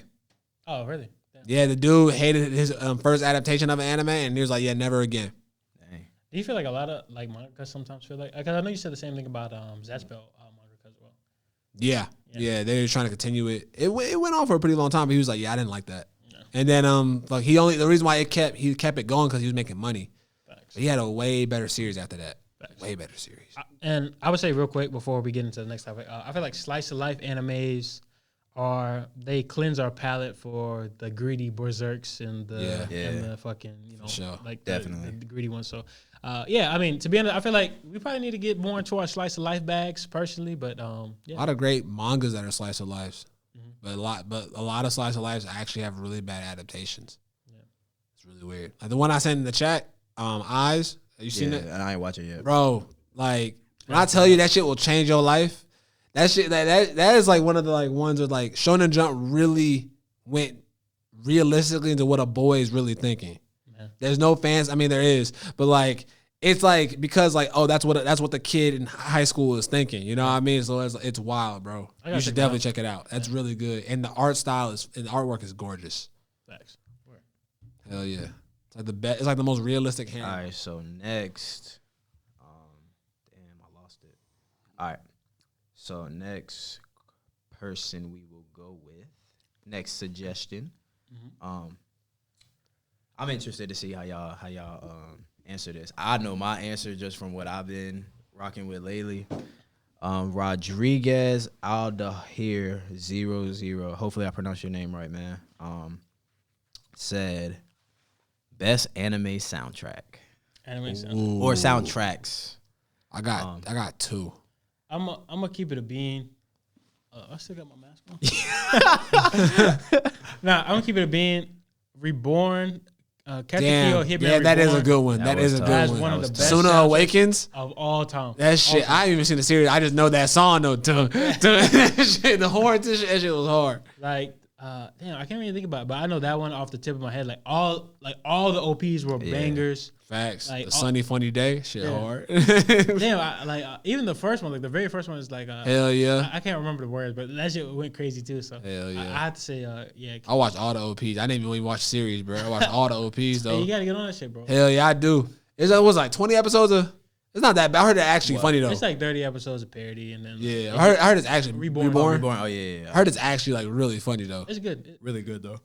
Oh, really? Yeah, the dude hated his first adaptation of an anime, and he was like, "Yeah, never again." Dang. Do you feel like a lot of like mangakas sometimes feel like? Because I know you said the same thing about Zatspel mangaka as well. Yeah, they were trying to continue it. It went on for a pretty long time, but he was like, "Yeah, I didn't like that." Yeah. And then the reason why he kept it going because he was making money. But he had a way better series after that. Facts. Way better series. And I would say real quick before we get into the next topic, I feel like slice of life animes they cleanse our palate for the greedy berserks and the fucking like definitely the greedy ones. So I mean, to be honest, I feel like we probably need to get more into our slice of life bags personally, but a lot of great mangas that are slice of lives, but a lot of slice of lives actually have really bad adaptations. Yeah, it's really weird. Like the one I sent in the chat, Eyes. Have you seen it? I ain't watch it yet, bro. Like when I tell you that shit will change your life. That shit, that is like one of the like ones where like Shonen Jump really went realistically into what a boy is really thinking. Man. There's no fans. I mean, there is, but like it's like because like that's what the kid in high school is thinking. You know what I mean? So it's wild, bro. You should definitely check it out. That's really good, and the art style and the artwork is gorgeous. Thanks. Hell yeah, it's like the best. It's like the most realistic hand. All right, so next, damn, I lost it. All right, so next person we will go with. Next suggestion. I'm interested to see how y'all answer this. I know my answer just from what I've been rocking with lately. Rodriguez Aldahir 00. Hopefully I pronounced your name right, man. Said best anime soundtrack. Or soundtracks. I got two. I'm gonna keep it a bean. I still got my mask on. Nah, I'm gonna keep it a bean. Reborn. Damn, yeah, that is a good one. That is a good one. One of the best Sooner Awakens of all time. That shit, I ain't even seen the series. I just know that song though. The horns, that shit was hard. Like, damn, I can't even think about it, but I know that one off the tip of my head. Like all the OPs were bangers. Facts. Like, the Sunny Funny Day, shit hard. Damn, even the first one, like the very first one is like, hell yeah. I can't remember the words, but that shit went crazy too. So hell yeah. I have to say, yeah. I watched all the OPs. I didn't even watch the series, bro. I watched all the OPs though. Hey, you gotta get on that shit, bro. Hell yeah, I do. It was like 20 episodes of. It's not that bad. I heard that actually funny though. It's like 30 episodes of parody, and then I heard it's actually Reborn. Oh yeah. I heard it's actually like really funny though. It's good. Really good though.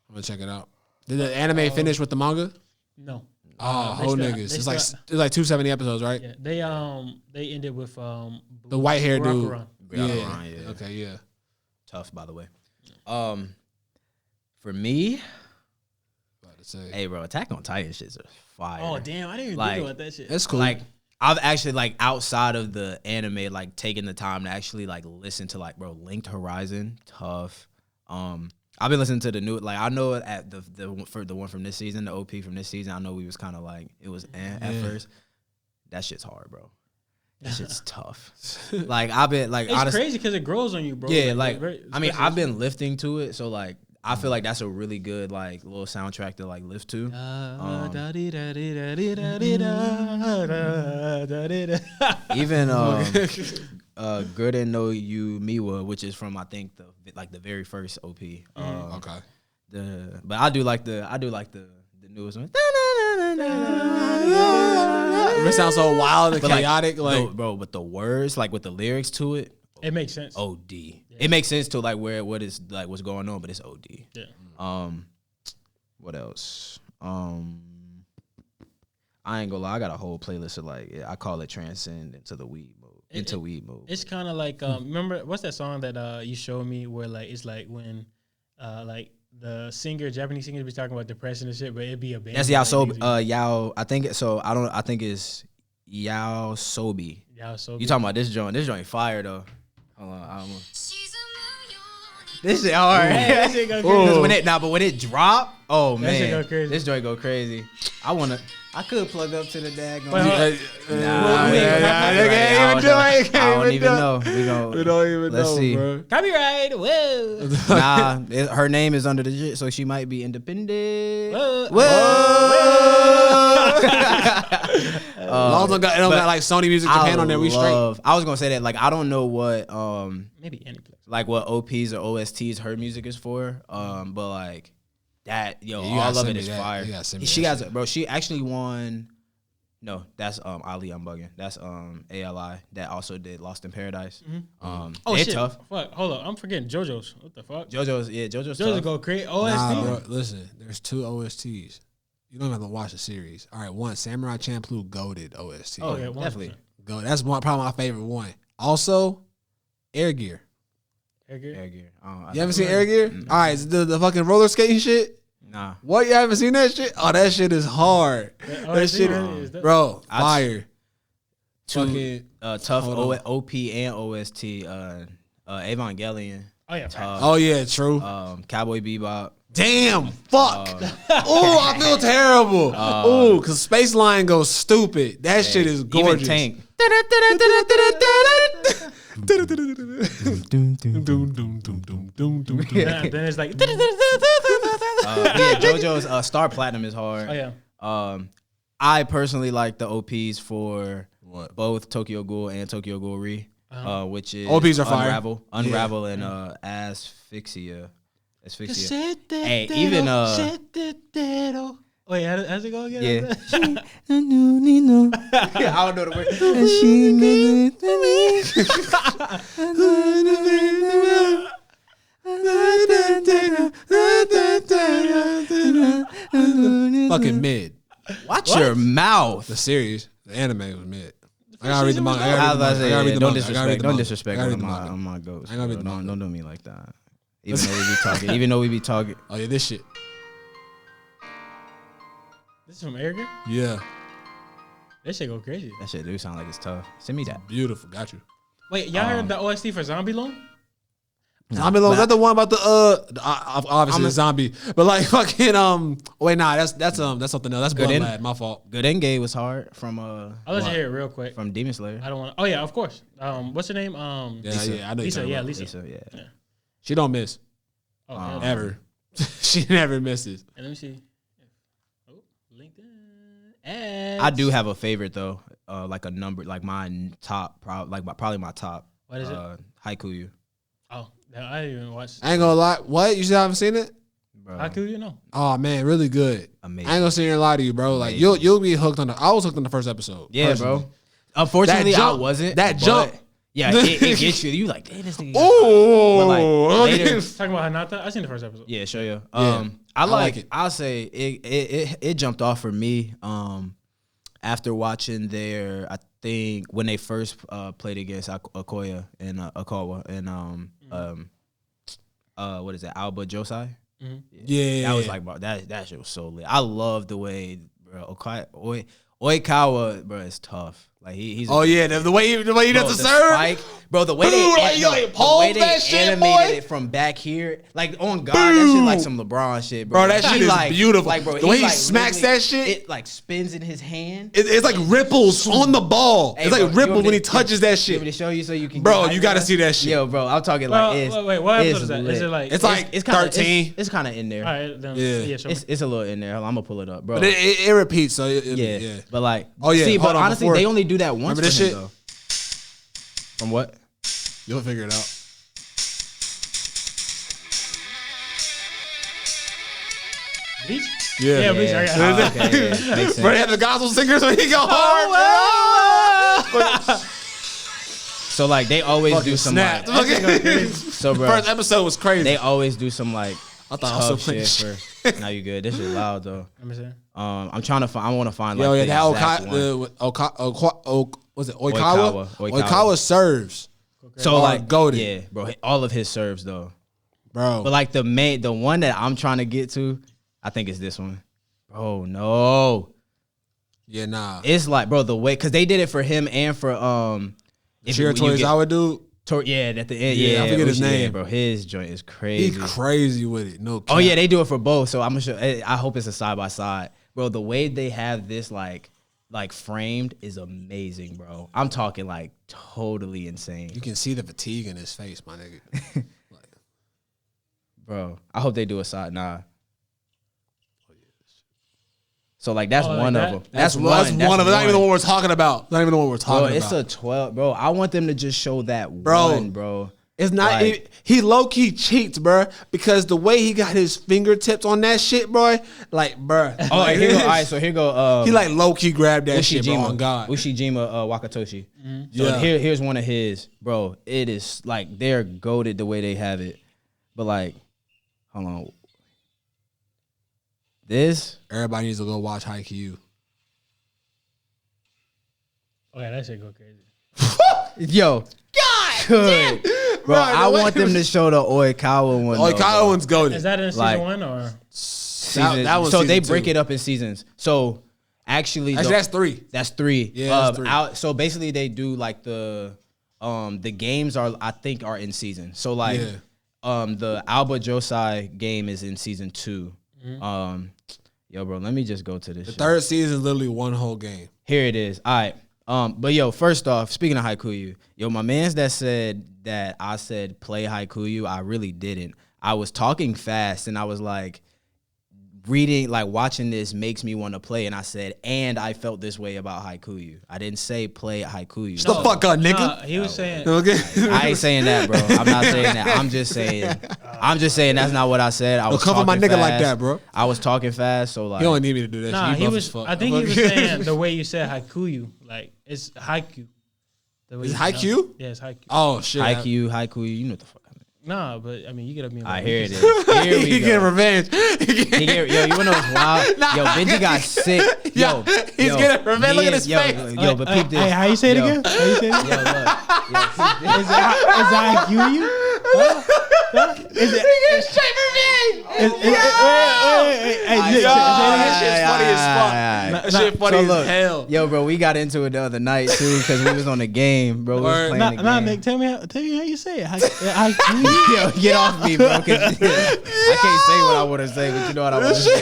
I'm gonna check it out. Did the anime finish with the manga? No. Oh, whole niggas. It's like 270 episodes, right? Yeah, they ended with the white hair dude. Yeah. Okay, yeah. Tough, by the way. For me, hey, bro, Attack on Titan shit's fire. Oh damn, I didn't even think about that shit. That's cool. Like, I've actually like outside of the anime, like taking the time to actually like listen to like, bro, Linked Horizon, tough. I've been listening to the new, like I know at the one from this season, the OP from this season. I know we was kind of like it was at first. That shit's hard, bro. That shit's tough. Like I've been like, it's crazy because it grows on you, bro. Yeah, like I mean, I've been lifting to it, so like I feel like that's a really good like little soundtrack to like lift to. Even Gurden no Yu Miwa, which is from I think the very first OP. Okay. But I do like the newest one. It sounds so wild and chaotic, like bro. But the words, like with the lyrics to it, it makes sense. OD. Yeah. It makes sense to like what's going on, but it's OD. Yeah. What else? I ain't gonna lie. I got a whole playlist of like I call it transcend into the weed mode. Weed mode. It's kind of like remember what's that song that you showed me where like it's like when like the Japanese singers be talking about depression and shit, but it'd be a band. That's Yao. I think so. I think it's Yao Sobi. You talking about this joint? This joint fire though. Hold on. This shit hard. Hey, that shit go crazy. But when it drop, oh man, shit go crazy. This joint go crazy. I could plug up to the daggone. I don't even know. We don't even know. Let's see. Bro. Copyright. Whoa. Nah, her name is under the J, so she might be independent. Whoa. Long as it don't got like Sony Music Japan on there, we straight. I was gonna say that like I don't know what maybe any place like what OPs or OSTs her music is for, but like. That all of it is fire. She has bro. She actually won. No, that's Ali. I'm bugging. That's ALI that also did Lost in Paradise. Oh shit! Tough. Fuck. Hold up, I'm forgetting JoJo's. What the fuck? JoJo's tough. Go create OST. Nah, bro, listen, there's 2 OSTs. You don't have to watch the series. All right, one Samurai Champloo goated OST. Oh yeah, definitely. Go. That's probably my favorite one. Also, Air Gear. Air Gear. You haven't seen Air Gear? All right, the fucking roller skating shit. Nah. What? You haven't seen that shit? Oh, that shit is hard. That shit is, bro, fire. Fucking tough OP and OST. Evangelion. Oh yeah. Oh yeah, true. Cowboy Bebop. Damn, fuck. Oh, I feel terrible. Oh, because Space Line goes stupid. That shit is gorgeous. Even Tank. Then it's like JoJo's Star Platinum is hard. Oh yeah. I personally like the OPs for What? both Tokyo Ghoul and Tokyo Ghoul Re, which is OPs are fire. Unravel, and Asphyxia. Hey, even Wait, how's it go again? yeah. I don't know the word. Fucking mid. Watch your mouth. The series, the anime was mid. I gotta read the manga. Don't disrespect one of my goats. Don't do me like that. Even though we be talking. Oh yeah, this shit. This is from Erica? Yeah. That shit go crazy. That shit do sound like it's tough. Send me that. Beautiful. Got you. Wait, y'all heard the OST for Zombie Loan? Zombie Loan, is that the one about the obviously the zombie, but like fucking wait, nah, that's something else. That's Blood Lad, my fault. Good Engage was hard from I'll let you hear it real quick. From Demon Slayer. I don't want. Oh yeah, of course. What's her name? Yeah, I know Lisa. Yeah, Lisa. She don't miss. Oh, ever. She never misses. And let me see. Oh, LinkedIn. Ads. I do have a favorite though, like a number, like my top, probably my top. What is it? Haikuyu. Oh, I didn't even watch. I ain't gonna lie. What? You still haven't seen it? Bro. Haikuyu, no. Oh man, really good. Amazing. I ain't gonna sit here and lie to you, bro. Like you'll be hooked on I was hooked on the first episode. Yeah, personally. bro. Unfortunately, That jump, I wasn't. That jump. Yeah, it gets you. You like, damn, this nigga. Oh, like, later, talking about Hinata. I seen the first episode. Yeah, show you. Yeah, I like it. I'll say it jumped off for me. After watching their, I think when they first played against Akoya and Akawa and what is that, Alba Josai? Mm-hmm. Yeah, that was like, bro, that shit was so lit. I love the way, bro, Oikawa, bro, is tough. Like he's the way he does the serve, spike, bro. The way they animated it from back here, like on God, that shit like some LeBron shit, bro. Bro, that shit is like, beautiful. Like, bro, the way he like, smacks that shit, it like spins in his hand. It's like ripples on the ball. Hey, it's like bro, ripples when he touches that shit. You want me to show you so you can, bro? You gotta see that shit, yo, bro. I'm talking like wait, what episode is that? Is it like it's 13? It's kind of in there. All right, then, yeah, it's a little in there. I'm gonna pull it up, bro. But it repeats, so yeah. But like, see, but honestly, they only do that once. Remember this shit? Though. From what? You'll figure it out. Bleach? Yeah, Bleach. Okay, makes sense. Bro, they have the gospel singers when he go hard. So like they always do some snap. like, so bro, First episode was crazy. They always do some like I thought I was tough shit for. Now you good. This shit loud though. Let me see. I'm trying to find. I want to find like that was it Oikawa? Oikawa serves. So like goated. Yeah, bro. All of his serves though, bro. But like the one that I'm trying to get to, I think it's this one. Oh no. Yeah, nah. It's like, bro, the way because they did it for him and for Shiratoizawa dude. At the end, I forget his name, bro. His joint is crazy. He's crazy with it. No. Cap. Oh yeah, they do it for both. So I'm gonna show. I hope it's a side by side, bro. The way they have this like framed is amazing, bro. I'm talking like totally insane. You can see the fatigue in his face, my nigga. Bro, I hope they do a side. Nah. So like that's one of them. That's one of them. Not even the one we're talking about. Not even the one we're talking about. It's a 12, bro. I want them to just show that one, bro. It's not. Like, he low key cheats, bro, because the way he got his fingertips on that shit, bro. Like, bro. Oh, like, here go. All right, so here go. He like low key grabbed that Ushijima, shit, bro. On God. Ushijima Wakatoshi. Mm-hmm. So here's one of his, bro. It is like they're goated the way they have it, but like, hold on. This everybody needs to go watch Haikyuu. Okay, that shit go crazy. Yo, God damn. Bro, I want them to show the Oikawa one. Oikawa one's goated. Is that in season 1 or season? That was so season they 2. break it up in seasons. So actually that's 3. That's 3. Yeah, that's 3. So basically, they do like the games are in season. So like the Alba Josai game is in season 2. Mm-hmm. Yo, bro, let me just go to this. The third season is literally one whole game. Here it is. All right. But yo, first off, speaking of Haikuyu, yo, my mans that said that I said play Haikuyu, I really didn't. I was talking fast and I was like, reading, like watching this makes me want to play. And I said, and I felt this way about Haikuyu. I didn't say play Haikuyu. Shut the fuck up, nigga. He was saying. Okay. I ain't saying that, bro. I'm not saying that. I'm just saying that's not what I said. I was cover my nigga fast. like that, bro. I was talking fast, so like. You don't need me to do that. Nah, shit. he was. I think he was saying the way you said Haikuyu, like it's Haiku. Is it Haiku? Yeah, it's Haiku. Oh shit. Haikuyu, you know what the fuck I mean. Nah, but I mean, you get up me. I hear it is. Here we He go. getting revenge. Yo, you wanna know what's wild? Yo, Benji got sick. Yo, he's getting revenge. Look at his face. Yo, but peep this. Hey, how you say it again? How you say it again? Yo, look. Is that Haikuyu? Is it? He's straight revenge. That shit's funny as fuck. That shit funny as hell. Yo, bro, we got into it the other night too because we was on the game, bro. We was playing the game. Nick, tell me how you say it. Haikuyu. Yo, get off me, bro. 'Cause I can't say what I want to say, but you know what I want to say.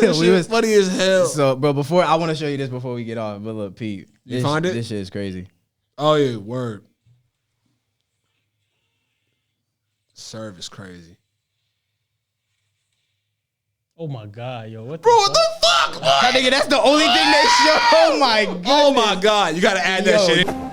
Funny. We was funny as hell. So, bro, before I want to show you this before we get off. But look, Pete, You find it? This shit is crazy. Oh yeah, word. Serve is crazy. Oh my god, yo, what? Bro, what the fuck? That nigga, that's the only thing they show. Oh my god. Oh my god, you gotta add that shit in.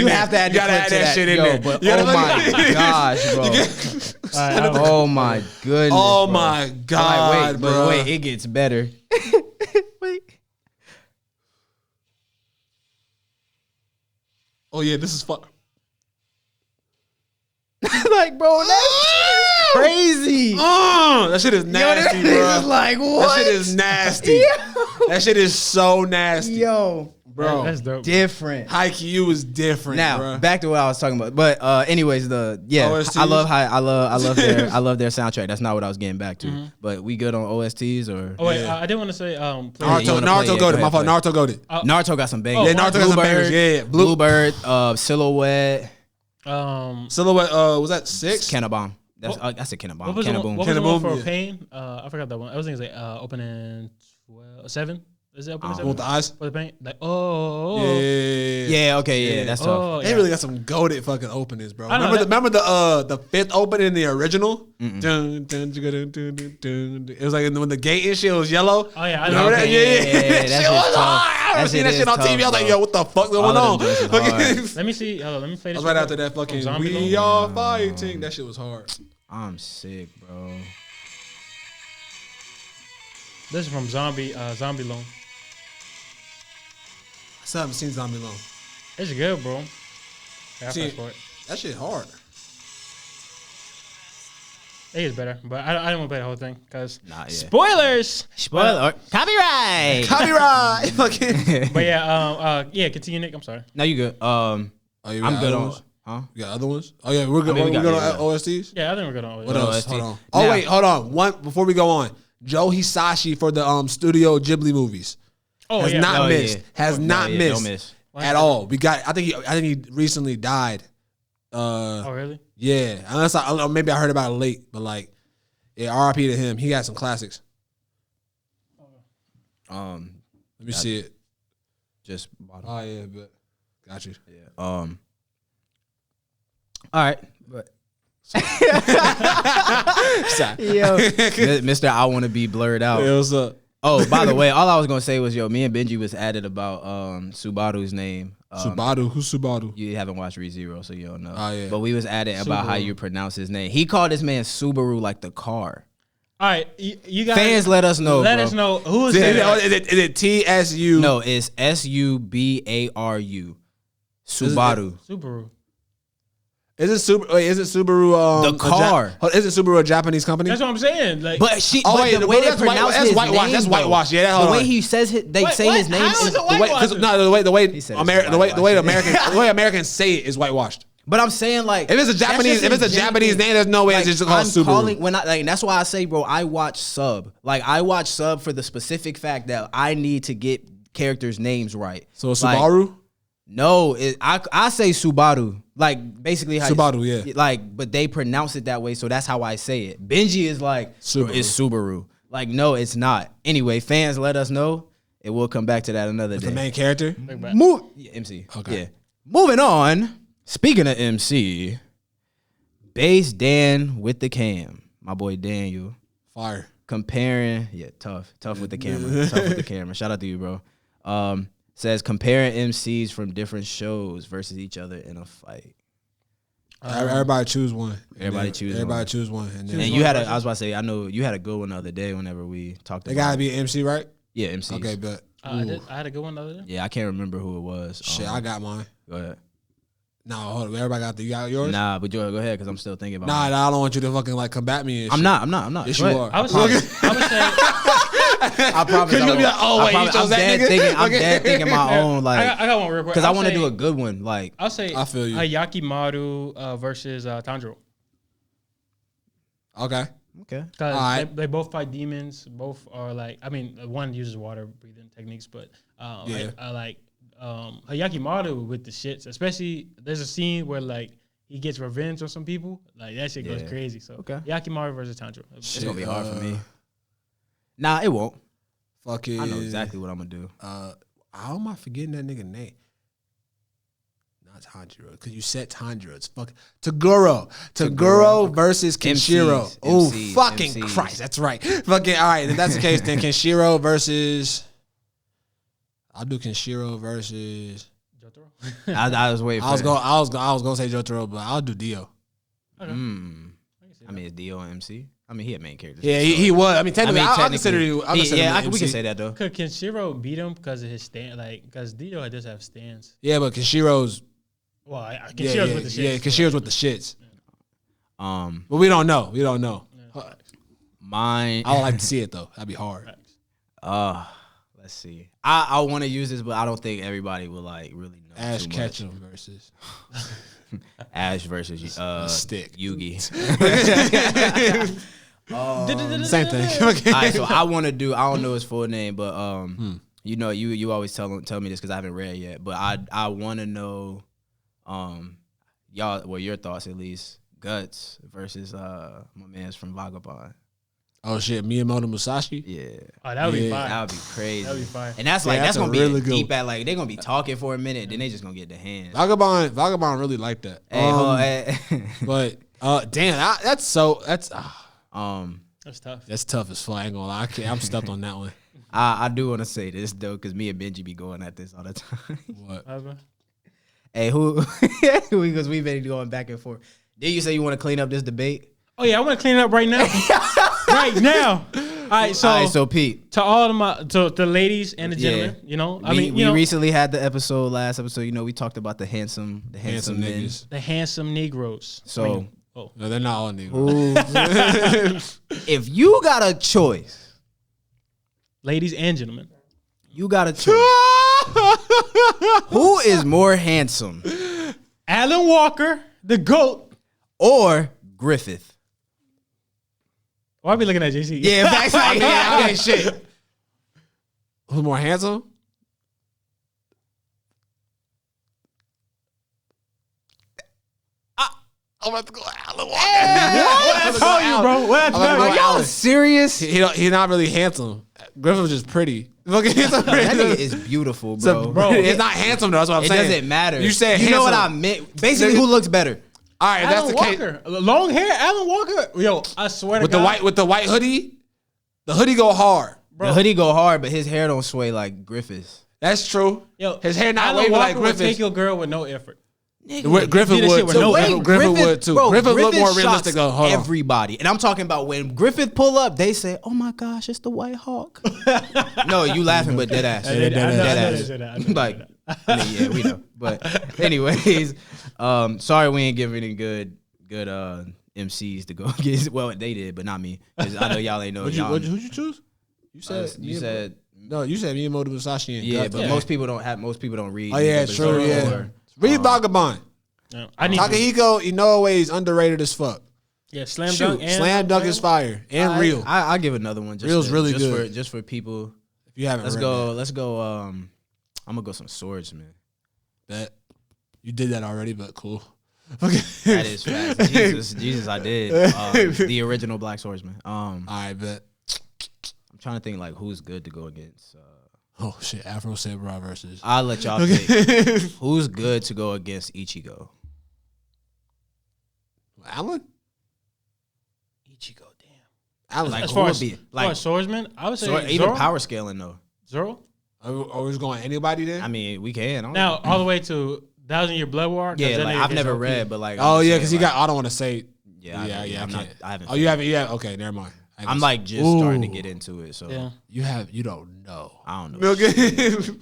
You have to add that shit in there. But oh my gosh, bro. Oh my goodness. Oh bro. my god, wait, bro. But wait, it gets better. Wait. Oh yeah, this is fun. Like, bro, that's crazy. That shit is nasty, bro. Like, what? That shit is nasty. That shit is so nasty. Yo, bro. That's dope. different. Haikyuu is different. Now, bro. back to what I was talking about. But anyways, OSTs? I love their soundtrack. That's not what I was getting back to. But we good on OSTs or Oh wait, I did want to say Naruto goated. My fault. Naruto goated. Naruto got some bangers. Yeah, Naruto got some bangers. Yeah, Bluebird, Silhouette, Silhouette. Was that 6? Cannabomb. That's I said Cannabomb. What was the Cannabomb. one for Pain? I forgot that one. I was thinking like opening 7. Is it opening 7? With the eyes? For the Pain? Like Yeah, okay, yeah, that's tough. They really got some goated fucking openings, bro. I know Remember the 5th opening in the original? Dun, dun, dun, dun, dun, dun, dun. It was like when the gate and shit was yellow. Oh yeah, I Remember know. that? Yeah, that shit was hard. I seen that shit on TV. I was like, yo, what the fuck going on? Let me see. Let me play this. I was right after that fucking We Are Fighting. That shit was hard. I'm sick, bro. This is from Zombie Loan. I still haven't seen Zombie Long. It's good, bro. Yeah, See, fast forward. that shit hard. It is better, but I didn't want to play the whole thing because Spoilers. Copyright. Copyright. Fucking. But yeah, continue, Nick. I'm sorry. No, you good. I'm good on. Huh? You got other ones? Oh yeah, we're good. We're good on OSTs. Yeah, I think we're good on. What else? Hold on. Oh wait, hold on. One before we go on. Joe Hisashi for the Studio Ghibli movies. Oh has yeah, not missed. Has not missed. Don't miss at all. We got. I think he recently died. Oh really? Yeah. Unless maybe I heard about it late, but like, yeah. R.I.P. to him. He got some classics. Let me see it. Just bottom. Oh yeah, but got you. Yeah. All right, but. Yo, Mr. I want to be blurred out. Hey, what's up? Oh, by the way, all I was gonna say was, me and Benji was added about Subaru's name. Subaru? Who's Subaru? You haven't watched ReZero, so you don't know. Oh yeah. But we was added about how you pronounce his name. He called this man Subaru like the car. All right, you guys. Fans, let us know. Let us know who is it. Is it TSU? No, it's SUBARU. Subaru. Subaru. Is it Subaru? The car. Is it Subaru a Japanese company? That's what I'm saying. Like, but the way they pronounce his name, that's whitewash. Yeah, the way he says it, they say his name is the way Americans say it is whitewashed. But I'm saying, like, if it's a Japanese name, there's no way it's just called Subaru. That's why I say, bro, I watch sub. Like, I watch sub for the specific fact that I need to get characters' names right. So Subaru. No, I say Subaru. Like basically how Subaru, yeah. Like, but they pronounce it that way, so that's how I say it. Benji is like Subaru. It's Subaru. Like, no, it's not. Anyway, fans, let us know. And we'll come back to that another day. The main character? MC. Okay. Yeah. Moving on. Speaking of MC, Base Dan with the cam. My boy Daniel. Fire. Comparing, tough with the camera. Tough with the camera. Shout out to you, bro. Says comparing MCs from different shows versus each other in a fight. Everybody choose one. Everybody choose one. And you had I was about to say, I know you had a good one the other day whenever we talked about it. They gotta be an MC, right? Yeah, MC. Okay, but I had a good one the other day. Yeah, I can't remember who it was. Shit, I got mine. Go ahead. No, hold on. Everybody you got yours? Nah, but go ahead, because I'm still thinking about Nah, I don't want you to fucking like combat me and shit. I'm not. Yes, you are. I would say I promise. You're gonna be like, oh wait, you chose that nigga? I'm dead thinking my own, like, I got one real quick. because I want to do a good one. Like, I'll say I feel you. Yakimaru versus Tanjiro. Okay. okay. Because Alright. they both fight demons. Both are like, I mean, one uses water breathing techniques, but I like Yakimaru with the shits. Especially, there's a scene where like he gets revenge on some people. Like that shit goes crazy. So Yakimaru versus Tanjiro. It's gonna be hard for me. Nah, it won't. Fucking. I know exactly what I'm gonna do. How am I forgetting that nigga name? Not Tanjiro, because you said Tanjiro. It's fucking Taguro versus Kenshiro. Oh, fucking MCs. Christ, that's right. Fucking all right. If that's the case, then Kenshiro versus. I'll do Kenshiro versus. Jotaro. I was waiting. I was gonna say Jotaro, but I'll do Dio. Okay. I mean, it's Dio and MC. I mean, he had main characters. Yeah, he was. I mean, technically, I consider you. We can say that though. Could Kenshiro beat him because of his stand? Like, because Dio does have stands. Yeah, but Kenshiro's. Well, Kenshiro's with the shits. Yeah, Kenshiro's with the shits. Yeah. But we don't know. Mine. I would like to see it though. That'd be hard. Let's see. I want to use this, but I don't think everybody will like really know. Ash too much. Ketchum versus Ash versus Stick. Yugi. Same thing. All right, so I want to do. I don't know his full name, but you know, you always tell me this because I haven't read yet. But I want to know, your thoughts at least. Guts versus my man's from Vagabond. Oh shit, Miyamoto Musashi. Yeah. Oh, that would be fire. That would be crazy. That would be fire. And that's that's gonna be really deep at like they're gonna be talking for a minute, then they just gonna get the hands. Vagabond really like that. But damn, that's That's tough. That's tough as fuck. I ain't gonna lie. I'm stuck on that one. I do want to say this though, because me and Benji be going at this all the time. What? Hey, who? Because we've been going back and forth. Did you say you want to clean up this debate? Oh yeah, I want to clean it up right now. Right now. All right, so Pete, to all of the ladies and the gentlemen, you know, we recently had the last episode. You know, we talked about the handsome men, niggas, the handsome Negroes. So, no, they're not all Negroes. If you got a choice, ladies and gentlemen, you got a choice. Who is more handsome, Alan Walker, the GOAT, or Griffith? Why are we looking at JC? Yeah, I mean, shit. Who's more handsome? I'm about to go Alan Walker. What I told you, bro? What I told you? Y'all serious? He's not really handsome. Griffith was just pretty. Look, that nigga is beautiful, bro. Bro, it's not handsome though. That's what I'm saying. It doesn't matter. You said you know what I meant. Basically, who looks better? All right, Alan that's the case. Walker, long hair, Alan Walker. Yo, I swear to God, with the white hoodie, the hoodie go hard. Bro. The hoodie go hard, but his hair don't sway like Griffith's. That's true. Yo, his hair not Alan wavy Walker like Griffith's. Would take your girl with no effort. Griffith would too. Griffith would too. Bro, Griffith look more realistic though. Hold on. Everybody, and I'm talking about when Griffith pull up, they say, "Oh my gosh, it's the White Hawk." No, you laughing, but dead ass. Dead ass. Like, yeah, we know. But anyways, sorry we ain't giving any good MCs to go against. Well, they did, but not me. Because I know y'all ain't know. Who'd you choose? You said no. You said Miyamoto Musashi and yeah, but most people don't read. Oh yeah, true. Yeah, read Vagabond. Takahiko Inoue is underrated as fuck. Yeah, Slam Dunk is fire and real. I give another one. Real's really good. Just for people. If you haven't, let's go. I'm gonna go some swordsman. Bet. You did that already, but cool. Okay. That is facts. Jesus, I did. The original Black Swordsman. I bet. I'm trying to think like who's good to go against. Oh shit, Afro Samurai versus. I'll let y'all pick. Who's good to go against Ichigo? Alan? Ichigo, damn. Alan, as far as swordsman, I would say even power scaling though. Zoro? Are we just going anybody then? I mean, we can. Now, all the way to 1,000-Year Blood War? Yeah, like I've never read, but like. Oh, yeah, because he got. I don't want to say. Yeah, I haven't. Oh, you haven't? Yeah, okay, never mind. I'm like just starting to get into it, so yeah. You don't know. I don't know.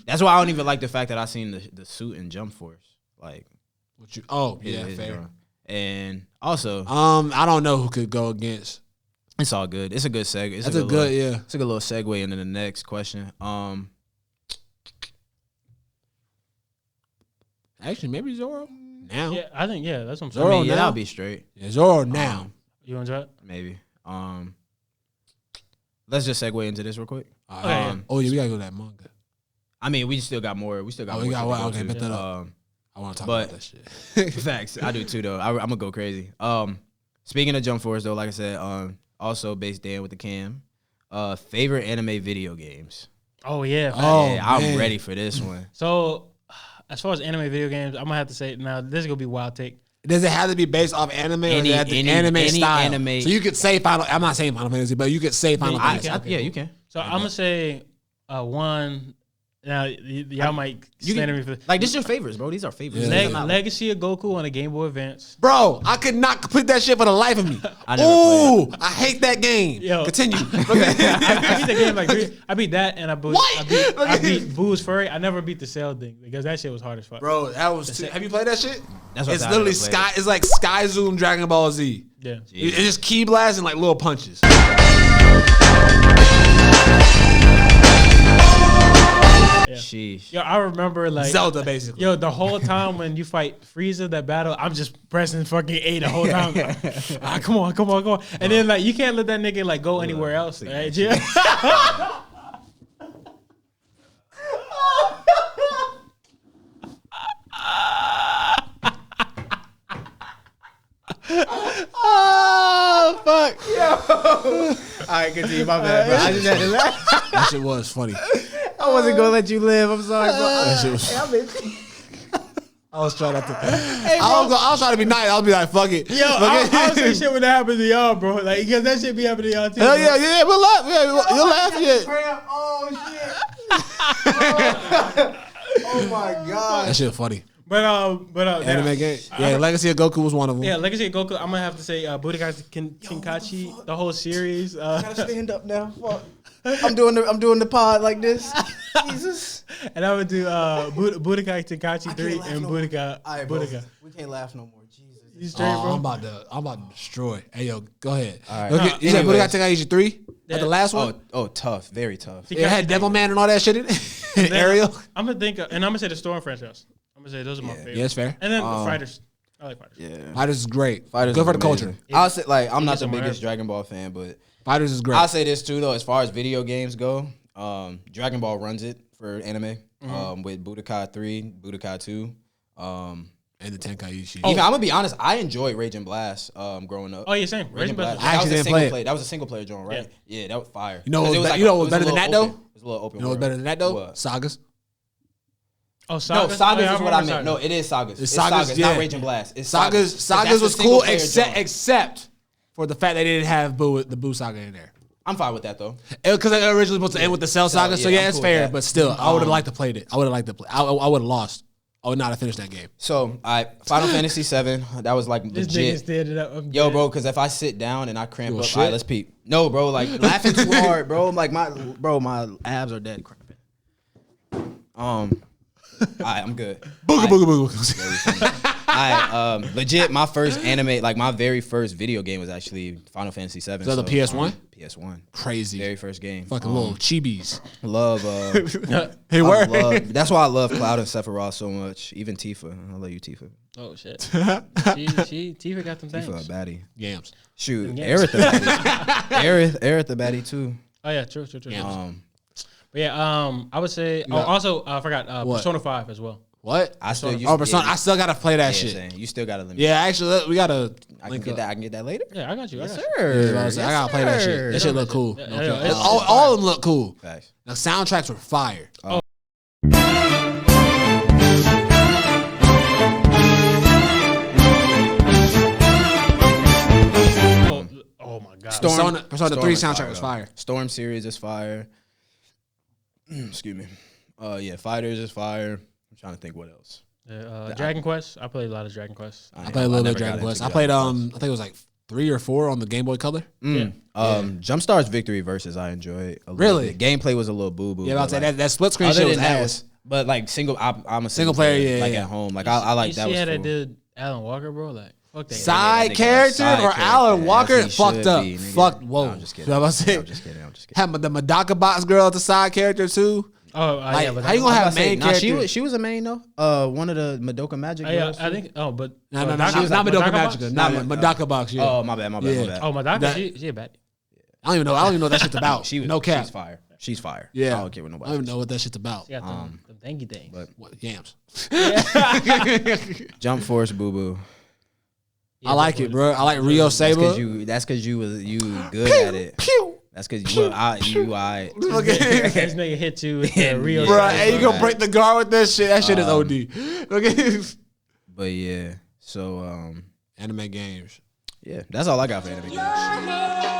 That's why I don't even like the fact that I seen the suit in Jump Force. Like, what you? Oh, yeah, fair. And also, I don't know who could go against. It's all good. It's a good segue. It's a good It's a good little segue into the next question. Actually, maybe Zoro now. Yeah, I think that's what I'm saying. Zoro now. That'll be straight. Yeah, Zoro now. You want that? Maybe. Let's just segue into this real quick. Yeah, we gotta go to that manga. I mean, we still got more. We still got. We got what? Okay, bet that up. I want to talk about that shit. Facts. I do too, though. I'm gonna go crazy. Speaking of Jump Force, though, like I said, also based Dan with the cam. Favorite anime video games. Oh yeah. I'm ready for this one. So, as far as anime video games, I'm gonna have to say now this is gonna be wild take. Does it have to be based off anime or does it have to anime style? Anime. So you could say Final. I'm not saying Final Fantasy, but you could say Final Fantasy. Yeah, you can. So I'm gonna say one. Now y'all might slander me for this. Like this. Your favorites, bro. These are favorites. Legacy of Goku on a Game Boy Advance. Bro, I could not complete that shit for the life of me. I hate that game. Yo. Continue. I beat the game like 3. I beat that and I beat Boo's Furry. I never beat the Cell thing because that shit was hard as fuck. Bro, that was have you played that shit? That's what it's literally Sky. It's like Sky Zoom Dragon Ball Z. Yeah, it's just key blast and like little punches. Yeah. Sheesh. Yo, I remember like Zelda basically. Yo, the whole time when you fight Frieza, that battle, I'm just pressing fucking A the whole time. Like, come on. And then like you can't let that nigga like go anywhere else. Right? Yeah. Oh fuck. Yo. Alright, continue. My bad, bro. I just had to laugh. That shit was funny. I wasn't gonna let you live. I'm sorry, bro. That shit was I was trying not to. Hey, I was trying to be nice. I'll be like, fuck it. Yo, I was saying shit when that happens to y'all, bro. Like, because that shit be happening to y'all too. Hell yeah, we'll laugh. Yeah, you'll laugh. Yeah. Oh shit. Oh my god. That shit funny. But anime game. Yeah, Legacy of Goku was one of them. Yeah, Legacy of Goku. I'm gonna have to say Budokai Tenkaichi, the whole series. Gotta stand up now. Fuck. I'm doing the pod like this. Jesus. And I would do Budokai Tenkaichi 3 and Budokai. Right, Budokai. We can't laugh no more. Jesus. You straight, bro? I'm about to destroy. Hey yo, go ahead. All right. You said Budokai Tenkaichi 3? Yeah. The last one? Oh, tough. Very tough. It had Devilman and all that shit in it. Ariel. I'm gonna think, and I'm gonna say the Storm franchise. I'm gonna say those are my favorites. Yeah, it's fair. And then the Fighters. I like Fighters. Yeah. Fighters is great. Fighters good is for the culture. I'll say I'm not the biggest Dragon Ball fan, but Fighters is great. I'll say this too though, as far as video games go, Dragon Ball runs it for anime. With Budokai 3, Budokai 2, and the Tenkaichi. Even I'm gonna be honest, I enjoyed Rage and Blast growing up. Oh yeah, same. Rage and Blast. I actually didn't play it. That was a single player joint, right? Yeah, that was fire. You know what was better than that though? It was a little open. You know what's better than that though? Sagas. Oh, Sagas? No, Sagas is what I meant. No, it is Sagas. It's Sagas, not Rage and Blast. It's Sagas. Sagas was cool, except for the fact they didn't have the Boo Saga in there. I'm fine with that though. Because they originally supposed to end with the Cell Saga, so yeah, it's fair. But still, I would have liked to play it. I would have liked to play. I would have lost. I would not have finished that game. So, Final Fantasy 7, that was like legit. This nigga standing up. Yo, bro, because if I sit down and I cramp up, all right, let's peep. No, bro, like laughing too hard, bro. I'm like my abs are dead cramping. Alright, I'm good. Booga. Alright, legit, my first anime, like my very first video game was actually Final Fantasy 7. So the PS1? PS1. Crazy. Very first game. Fucking little chibis. Love. That's why I love Cloud and Sephiroth so much. Even Tifa. I love you, Tifa. Oh shit. Tifa got them things. Tifa a baddie. Yams. Shoot, Aerith the baddie. Aerith the baddie too. Oh yeah, true. But yeah, I would say. Also, I forgot Persona 5 as well. What? I still use Persona. I still gotta play that shit. Saying, you still gotta let me. Yeah, actually, we gotta. I can get that later. Yeah, I got you. Yes, I sir. I gotta play that shit. That shit look cool. Yeah, all of them look cool. Facts. The soundtracks were fire. Oh. Oh my god. Persona 3 soundtrack was fire. Storm series is fire. Excuse me. Yeah, Fighters is fire. I'm trying to think what else. Dragon Quest. I played a lot of Dragon Quest. I played a little bit of Dragon Quest. I played I think it was like 3 or 4 on the Game Boy Color. Yeah. Jumpstar's Victory Versus I enjoyed. Really? The gameplay was a little boo boo. Yeah, I'll say that split screen shit was ass. But like I'm a single player, like at home. Like I like that. You see was how cool. they did Alan Walker, bro? Like fuck that. Side character or Alan Walker fucked up. Fucked. Whoa. No, I'm just kidding. I'm just kidding. Had the Madaka Box girl as a side character too. Oh, like, yeah, but how you gonna have main character? She was a main though. One of the Madoka Magic girls. I think. Oh, but no, she was not Madoka Magic. Not Madaka Box. Yeah. Oh, my bad. Oh, Madaka. She a bad. I don't even know what that shit's about. No cap. She's fire. She's fire. Yeah. I don't care what nobody. I don't even know what that shit's about. She got them thanky things. But what, yams. Jump Force Boo Boo. Yeah, I like it, bro. I like Rio Saber. That's because you good at it. Pew. That's because you I. This nigga hit you with Rio. Bro, hey, you gonna break the guard with that shit? That shit is OD. Okay. But yeah, so anime games. Yeah, that's all I got for anime games.